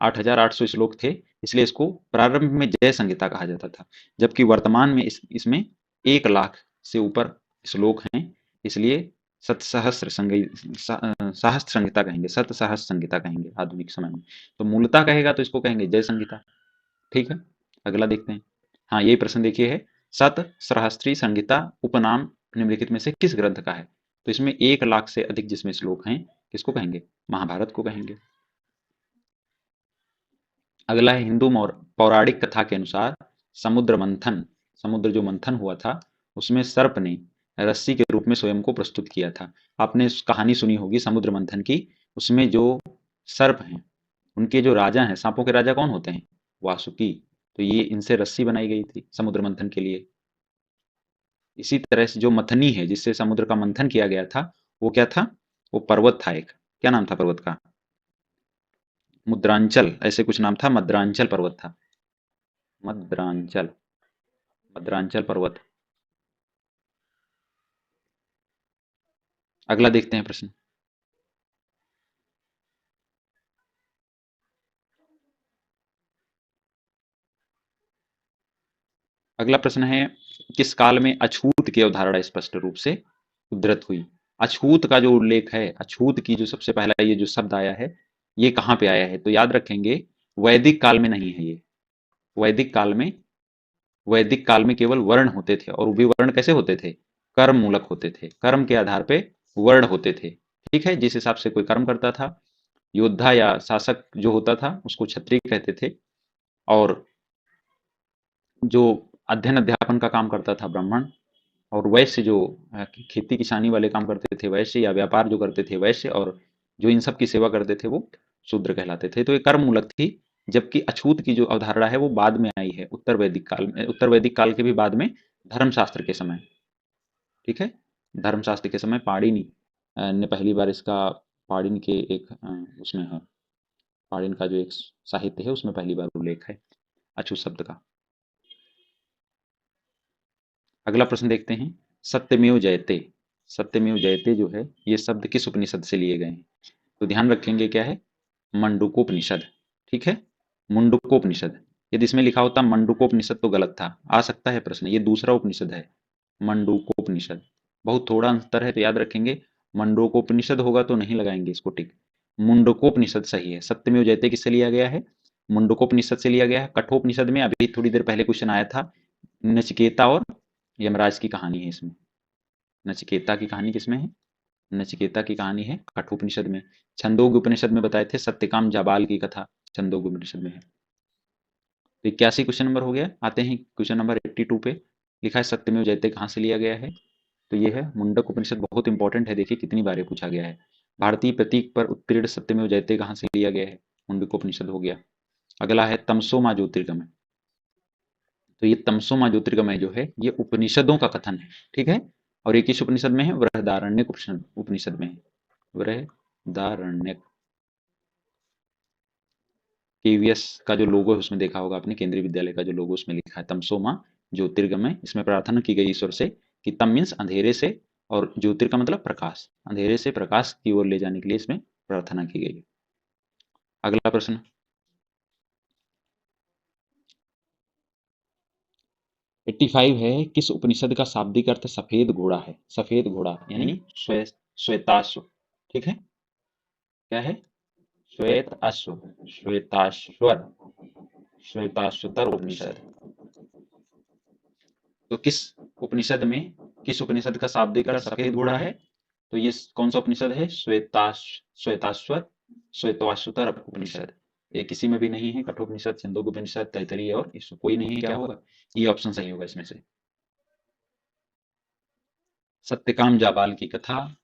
8800 श्लोक थे, इसलिए इसको प्रारंभ में जय संहिता कहा जाता था। जबकि वर्तमान में इसमें 1 लाख से ऊपर श्लोक हैं, इसलिए सतसहस्त्र सहस्त्र संहिता कहेंगे, सत सहस्त्र संहिता कहेंगे आधुनिक समय में। तो मूलतः कहेगा तो इसको कहेंगे जय संहिता। ठीक है, अगला देखते हैं। हाँ, ये प्रश्न देखिए है, सत सहस्त्री संहिता उपनाम निम्नलिखित में से किस ग्रंथ का है? तो इसमें 1 लाख से अधिक जिसमें श्लोक हैं, किसको कहेंगे? महाभारत को कहेंगे। अगला है, हिंदू पौराणिक कथा के अनुसार समुद्र मंथन, समुद्र जो मंथन हुआ था उसमें सर्प ने रस्सी के रूप में स्वयं को प्रस्तुत किया था। आपने कहानी सुनी होगी समुद्र मंथन की, उसमें जो सर्प हैं उनके जो राजा हैं, सांपों के राजा कौन होते हैं? वासुकी। तो ये इनसे रस्सी बनाई गई थी समुद्र मंथन के लिए। इसी तरह से जो मथनी है जिससे समुद्र का मंथन किया गया था, वो क्या था? वो पर्वत था एक, क्या नाम था पर्वत का? मुद्रांचल, ऐसे कुछ नाम था, मद्रांचल पर्वत था, मद्रांचल, मद्रांचल पर्वत। अगला देखते हैं प्रश्न। अगला प्रश्न है, किस काल में अछूत की अवधारणा स्पष्ट रूप से उद्धृत हुई? अछूत का जो उल्लेख है, अछूत की जो सबसे पहला ये जो शब्द आया है, ये कहाँ पे आया है? तो याद रखेंगे वैदिक काल में नहीं है ये। वैदिक काल में वैदिक काल में केवल वर्ण होते थे, और वो भी वर्ण कैसे होते थे? कर्म मूलक होते थे, कर्म के आधार पे वर्ण होते थे। ठीक है, जिस हिसाब से कोई कर्म करता था, योद्धा या शासक जो होता था उसको क्षत्रिय कहते थे, और जो अध्ययन अध्यापन का काम करता था ब्राह्मण, और वैश्य जो खेती किसानी वाले काम करते थे वैश्य, या व्यापार जो करते थे वैश्य, और जो इन सब की सेवा करते थे वो शूद्र कहलाते थे। तो ये कर्म मूलक थी। जबकि अछूत की जो अवधारणा है वो बाद में आई है, उत्तर वैदिक काल में, उत्तर वैदिक काल के भी बाद में, धर्मशास्त्र के समय। ठीक है, धर्मशास्त्र के समय पाणिनि ने पहली बार इसका, पाणिनि के एक उसमें है, पाणिनि का जो एक साहित्य है उसमें पहली बार उल्लेख है अछूत शब्द का। अगला प्रश्न देखते हैं, सत्यमेव जयते। सत्यमेव जयते जो है ये शब्द किस उपनिषद से लिए गए हैं? तो ध्यान रखेंगे क्या है, मंडूकोपनिषद। ठीक है, मुंडकोपनिषद। यदि इसमें लिखा होता मंडूकोपनिषद तो गलत था, आ सकता है प्रश्न, ये दूसरा उपनिषद है मंडूकोपनिषद। बहुत थोड़ा अंतर है, तो याद रखेंगे मंडूकोपनिषद होगा तो नहीं लगाएंगे इसको टिक। मुंडकोपनिषद सही है। सत्यमेव जयते किससे लिया गया है? मुंडकोपनिषद से लिया गया है। कठोपनिषद में अभी थोड़ी देर पहले क्वेश्चन आया था, नचिकेता और यमराज की कहानी है इसमें। नचिकेता की कहानी किसमें है? नचिकेता की कहानी है कठोपनिषद में। छंदोग्य उपनिषद में बताए थे सत्यकाम जाबाल की कथा, छंदोग्य उपनिषद में है। तो 81 क्वेश्चन नंबर हो गया। आते हैं क्वेश्चन नंबर 82 पे। लिखा है सत्यमेव जयते कहाँ से लिया गया है? तो ये है मुंडक उपनिषद, बहुत इंपॉर्टेंट है, देखिए कितनी बार पूछा गया है। भारतीय प्रतीक पर उत्तीर्ण सत्यमेव जयते कहाँ से लिया गया है? मुंडक उपनिषद हो गया। अगला है तमसो माँ ज्योतिर्गमय। तो ये तमसो माँ ज्योतिर्गमय जो है ये उपनिषदों का कथन है। ठीक है, और ये किस उपनिषद में है? बृहदारण्यक उपनिषद में है। बृहदारण्यक। केवीएस का जो लोगो है उसमें देखा होगा आपने, केंद्रीय विद्यालय का जो लोगो उसमें लिखा है तमसो माँ ज्योतिर्गमय। इसमें प्रार्थना की गई ईश्वर से कि तम मीन्स अंधेरे से, और ज्योतिर का मतलब प्रकाश, अंधेरे से प्रकाश की ओर ले जाने के लिए इसमें प्रार्थना की गई है। अगला प्रश्न, 85 है, किस उपनिषद का शाब्दिक अर्थ सफेद घोड़ा है? सफेद घोड़ा यानी श्वेताश्व। ठीक है, क्या है? श्वेत अश्व, श्वेताश्वर, श्वेताश्वतर उपनिषद। तो किस उपनिषद में, किस उपनिषद का शाब्दिक अर्थ सफेद घोड़ा है? तो ये कौन सा उपनिषद है? श्वेताश्वर, श्वेताश्वतर उपनिषद। ये किसी में भी नहीं है, कठोपनिषद, छंदोग्य उपनिषद, तैतरीय और इसमें कोई नहीं है। क्या होगा? ये ऑप्शन सही होगा इसमें से। सत्यकाम जाबाल की कथा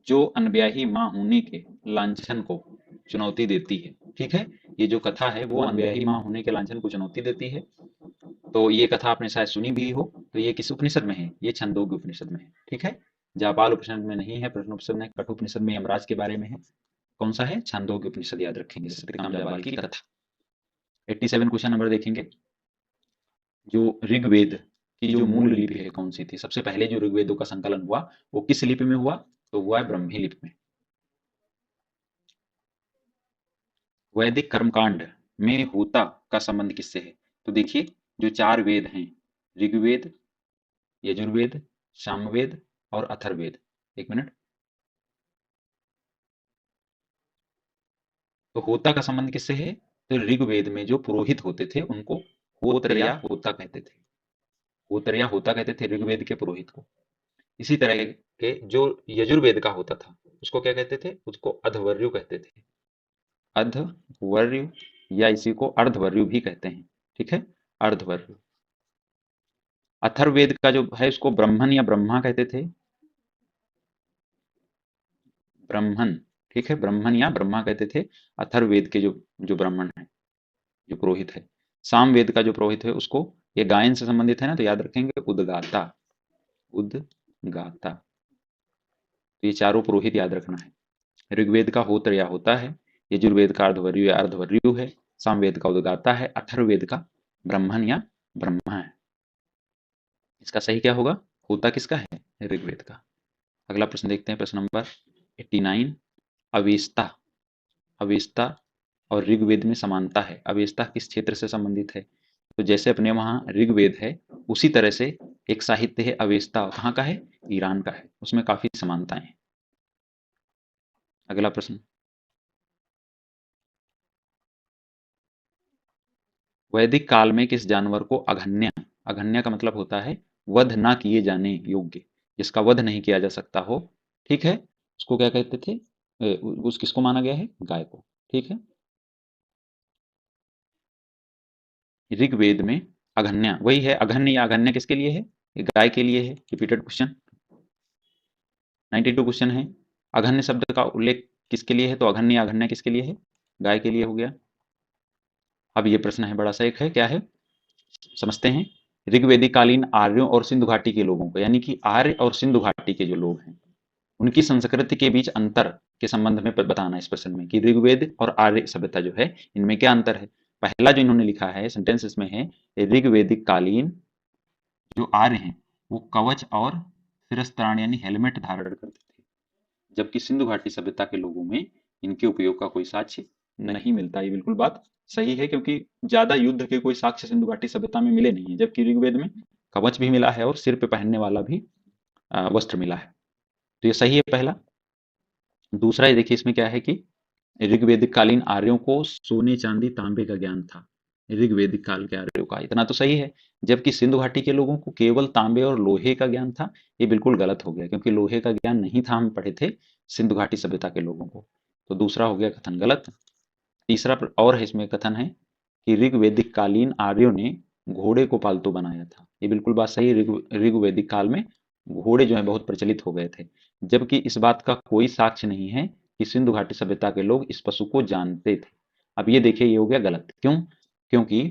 जो अनब्याही माँ होने के लांछन को चुनौती देती है। ठीक है, ये जो कथा है वो अनब्याही माँ होने के लांछन को चुनौती देती है। तो ये कथा आपने शायद सुनी भी हो। तो ये किस उपनिषद में है? ये छंदोग्य उपनिषद में है। ठीक है, जापाल उपनिषद में नहीं है, प्रश्नोपनिषद में, कठोपनिषद में यमराज के बारे में है। कौन सा है? छंदोग्य उपनिषद, याद रखेंगे, सत्यकाम जाबाल की कथा। 87 क्वेश्चन नंबर देखेंगे, जो ऋग्वेद की जो मूल लिपि है कौन सी थी? सबसे पहले जो ऋग्वेदों का संकलन हुआ वो किस लिपि में हुआ? तो हुआ है ब्रह्मी लिपि में। वैदिक कर्मकांड में होता का संबंध किससे है? तो देखिए, जो चार वेद हैं, ऋग्वेद, यजुर्वेद, सामवेद और अथर्ववेद। एक मिनट। तो होता का संबंध किससे है? तो ऋग्वेद में जो पुरोहित होते थे उनको होत्र या होता कहते थे। होत्र या होता कहते थे ऋग्वेद के पुरोहित को। इसी तरह के जो यजुर्वेद का होता था उसको क्या कहते थे? उसको अधवर्यु कहते थे। अधवर्यु, या इसी को अर्धवर्यु भी कहते हैं। ठीक है, अर्धवर्यु। अथर्ववेद का जो है उसको ब्रह्मन या ब्रह्मा कहते थे। ब्रह्मन। ठीक है, ब्रह्मन या ब्रह्मा कहते थे अथर्ववेद के जो जो ब्राह्मण है, जो पुरोहित है। सामवेद का जो पुरोहित है उसको, ये गायन से संबंधित है ना, तो याद रखेंगे उदगाता। उदगाता। तो ये चारों पुरोहित याद रखना है। ऋग्वेद का होत्र या होता है, यजुर्वेद का अर्धवर्यु या अर्धवर्यु है, सामवेद का उदगाता है, अथर्ववेद का ब्रह्मन या ब्रह्मा है। इसका सही क्या होगा? होता किसका है? ऋग्वेद का। अगला प्रश्न देखते हैं, प्रश्न नंबर 89। अवेस्ता। अवेस्ता और ऋग्वेद में समानता है। अवेस्ता किस क्षेत्र से संबंधित है? तो जैसे अपने वहाँ ऋग्वेद है उसी तरह से एक साहित्य है अवेस्ता, कहाँ का है? ईरान का है, उसमें काफी समानताएं हैं। अगला प्रश्न, वैदिक काल में किस जानवर को अघन्य, अघन्य का मतलब होता है वध ना किए जाने योग्य, जिसका वध नहीं किया जा सकता हो, ठीक है, उसको क्या कहते थे, उस किसको माना गया है, गाय को, ठीक है। ऋग्वेद में अघन्य वही है, अघन्य या अघन्य किसके लिए है, ये गाय के लिए है। रिपीटेड क्वेश्चन 92 क्वेश्चन है, अघन्य शब्द का उल्लेख किसके लिए है, तो अघन्य या अघन्य किसके लिए है, गाय के लिए हो गया। अब ये प्रश्न है बड़ा सा, एक है क्या है, समझते हैं। ऋग्वेदिक कालीन आर्यों और सिंधु घाटी के लोगों को, यानी कि आर्य और सिंधु घाटी के जो लोग हैं, उनकी संस्कृति के बीच अंतर के संबंध में बताना है इस प्रश्न में, कि ऋग्वेद और आर्य सभ्यता जो है इनमें क्या अंतर है। पहला जो इन्होंने लिखा है सेंटेंस इसमें है, ऋग्वेदिक कालीन जो आर्य हैं वो कवच और शिरस्त्राण यानी हेलमेट धारण करते थे, जबकि सिंधु घाटी सभ्यता के लोगों में इनके उपयोग का कोई साक्ष्य नहीं मिलता। ये बिल्कुल बात सही है, क्योंकि ज्यादा युद्ध के कोई साक्ष्य सिंधु घाटी सभ्यता में मिले नहीं है, जबकि ऋग्वेद में कवच भी मिला है और सिर पे पहनने वाला भी वस्त्र मिला है। तो ये सही है पहला। दूसरा ये देखिए इसमें क्या है कि ऋग्वेदिक कालीन आर्यों को सोने चांदी तांबे का ज्ञान था, ऋग्वेदिक काल के आर्यों का, इतना तो सही है। जबकि सिंधु घाटी के लोगों को केवल तांबे और लोहे का ज्ञान था। ये बिल्कुल गलत हो गया, क्योंकि लोहे का ज्ञान नहीं था, हम पढ़े थे सिंधु घाटी सभ्यता के लोगों को। तो दूसरा हो गया कथन गलत। तीसरा और है इसमें कथन है कि ऋग्वेदिक कालीन आर्यों ने घोड़े को पालतू बनाया था। ये बिल्कुल बात सही है, ऋग्वेदिक काल में घोड़े जो है बहुत प्रचलित हो गए थे, जबकि इस बात का कोई साक्ष्य नहीं है कि सिंधु घाटी सभ्यता के लोग इस पशु को जानते थे। अब ये देखिए ये हो गया गलत, क्यों, क्योंकि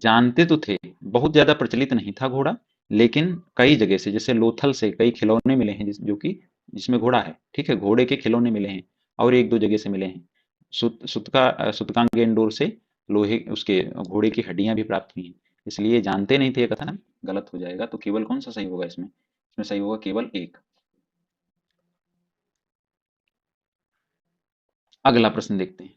जानते तो थे, बहुत ज्यादा प्रचलित नहीं था घोड़ा, लेकिन कई जगह से जैसे लोथल से कई खिलौने मिले हैं जो कि जिसमें घोड़ा है, ठीक है, घोड़े के खिलौने मिले हैं, और एक दो जगह से मिले हैं। सुतकांग इंडोर से लोहे उसके घोड़े की हड्डियां भी प्राप्त हुई हैं। इसलिए जानते नहीं थे, ये कथन गलत हो जाएगा। तो केवल कौन सा सही होगा इसमें, इसमें सही होगा केवल एक। अगला प्रश्न देखते हैं।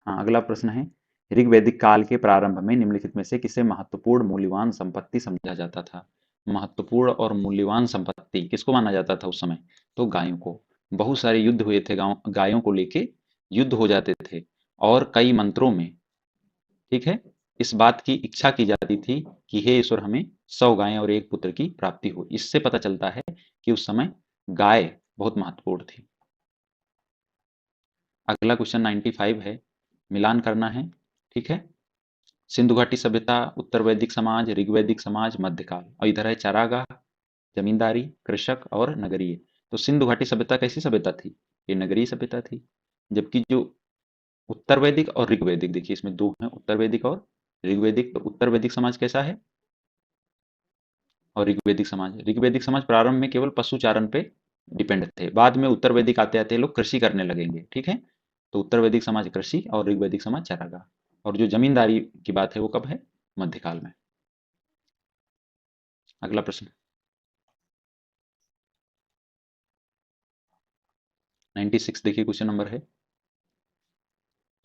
हाँ, अगला प्रश्न है, ऋग्वैदिक काल के प्रारंभ में निम्नलिखित में से किसे महत्वपूर्ण मूल्यवान संपत्ति समझा जाता था। महत्वपूर्ण और मूल्यवान संपत्ति किसको माना जाता था उस समय, तो गायों को। बहुत सारे युद्ध हुए थे, गाँव गायों को लेके युद्ध हो जाते थे, और कई मंत्रों में, ठीक है, इस बात की इच्छा की जाती थी कि हे ईश्वर हमें 100 गायें और एक पुत्र की प्राप्ति हो। इससे पता चलता है कि उस समय गाय बहुत महत्वपूर्ण थी। अगला क्वेश्चन 95 है, मिलान करना है, ठीक है। सिंधु घाटी सभ्यता, उत्तर वैदिक समाज, ऋग्वैदिक समाज, मध्यकाल, और इधर है चरागाह, जमींदारी, कृषक और नगरीय। तो सिंधु घाटी सभ्यता कैसी सभ्यता थी, ये नगरीय सभ्यता थी। जबकि जो उत्तर वैदिक और ऋग्वैदिक, देखिए इसमें दो हैं, उत्तर वैदिक और ऋग्वैदिक। तो उत्तर वैदिक समाज कैसा है, और ऋग्वैदिक समाज प्रारंभ में केवल पशुचारण पे डिपेंड थे, बाद में उत्तर वैदिक आते आते लोग कृषि करने लगेंगे, ठीक है। तो उत्तर वैदिक समाज कृषि और ऋग्वैदिक समाज चरागाह। और जो जमींदारी की बात है वो कब है, मध्यकाल में। अगला प्रश्न 96 देखिए क्वेश्चन नंबर है,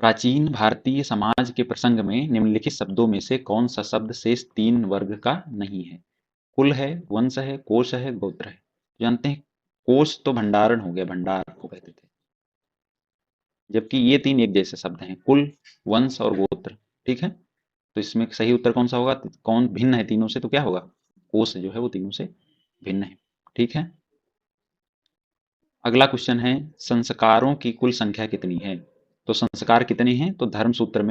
प्राचीन भारतीय समाज के प्रसंग में निम्नलिखित शब्दों में से कौन सा शब्द शेष तीन वर्ग का नहीं है। कुल है, वंश है, कोश है, गोत्र है। जानते हैं कोश तो भंडारण हो गया, भंडार को कहते थे, जबकि ये तीन एक जैसे शब्द हैं, कुल, वंश और गोत्र, ठीक है। तो इसमें सही उत्तर कौन सा होगा, कौन भिन्न है तीनों से, तो क्या होगा, कोश जो है वो तीनों से भिन्न है, ठीक है। अगला क्वेश्चन है, संस्कारों की कुल संख्या कितनी है। तो संस्कार कितने हैं, तो धर्म सूत्र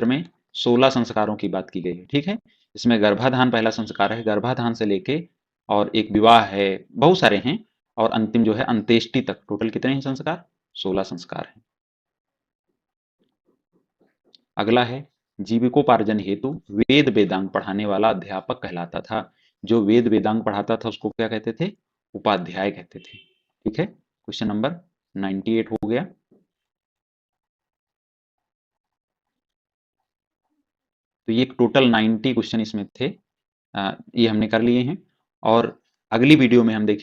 में 16 संस्कारों की बात की गई है, ठीक है। इसमें गर्भाधान पहला संस्कार है, गर्भाधान से लेके और एक विवाह है, बहुत सारे हैं, और अंतिम जो है अंत्येष्टि तक, टोटल कितने हैं संस्कार, 16 संस्कार हैं। अगला है, जीविकोपार्जन हेतु वेद वेदांग पढ़ाने वाला अध्यापक कहलाता था। जो वेद वेदांग पढ़ाता था उसको क्या कहते थे, उपाध्याय कहते थे, ठीक है। क्वेश्चन नंबर 98 हो गया। तो ये टोटल 90 क्वेश्चन इसमें थे, ये हमने कर लिए हैं। और अगली वीडियो में हम देखेंगे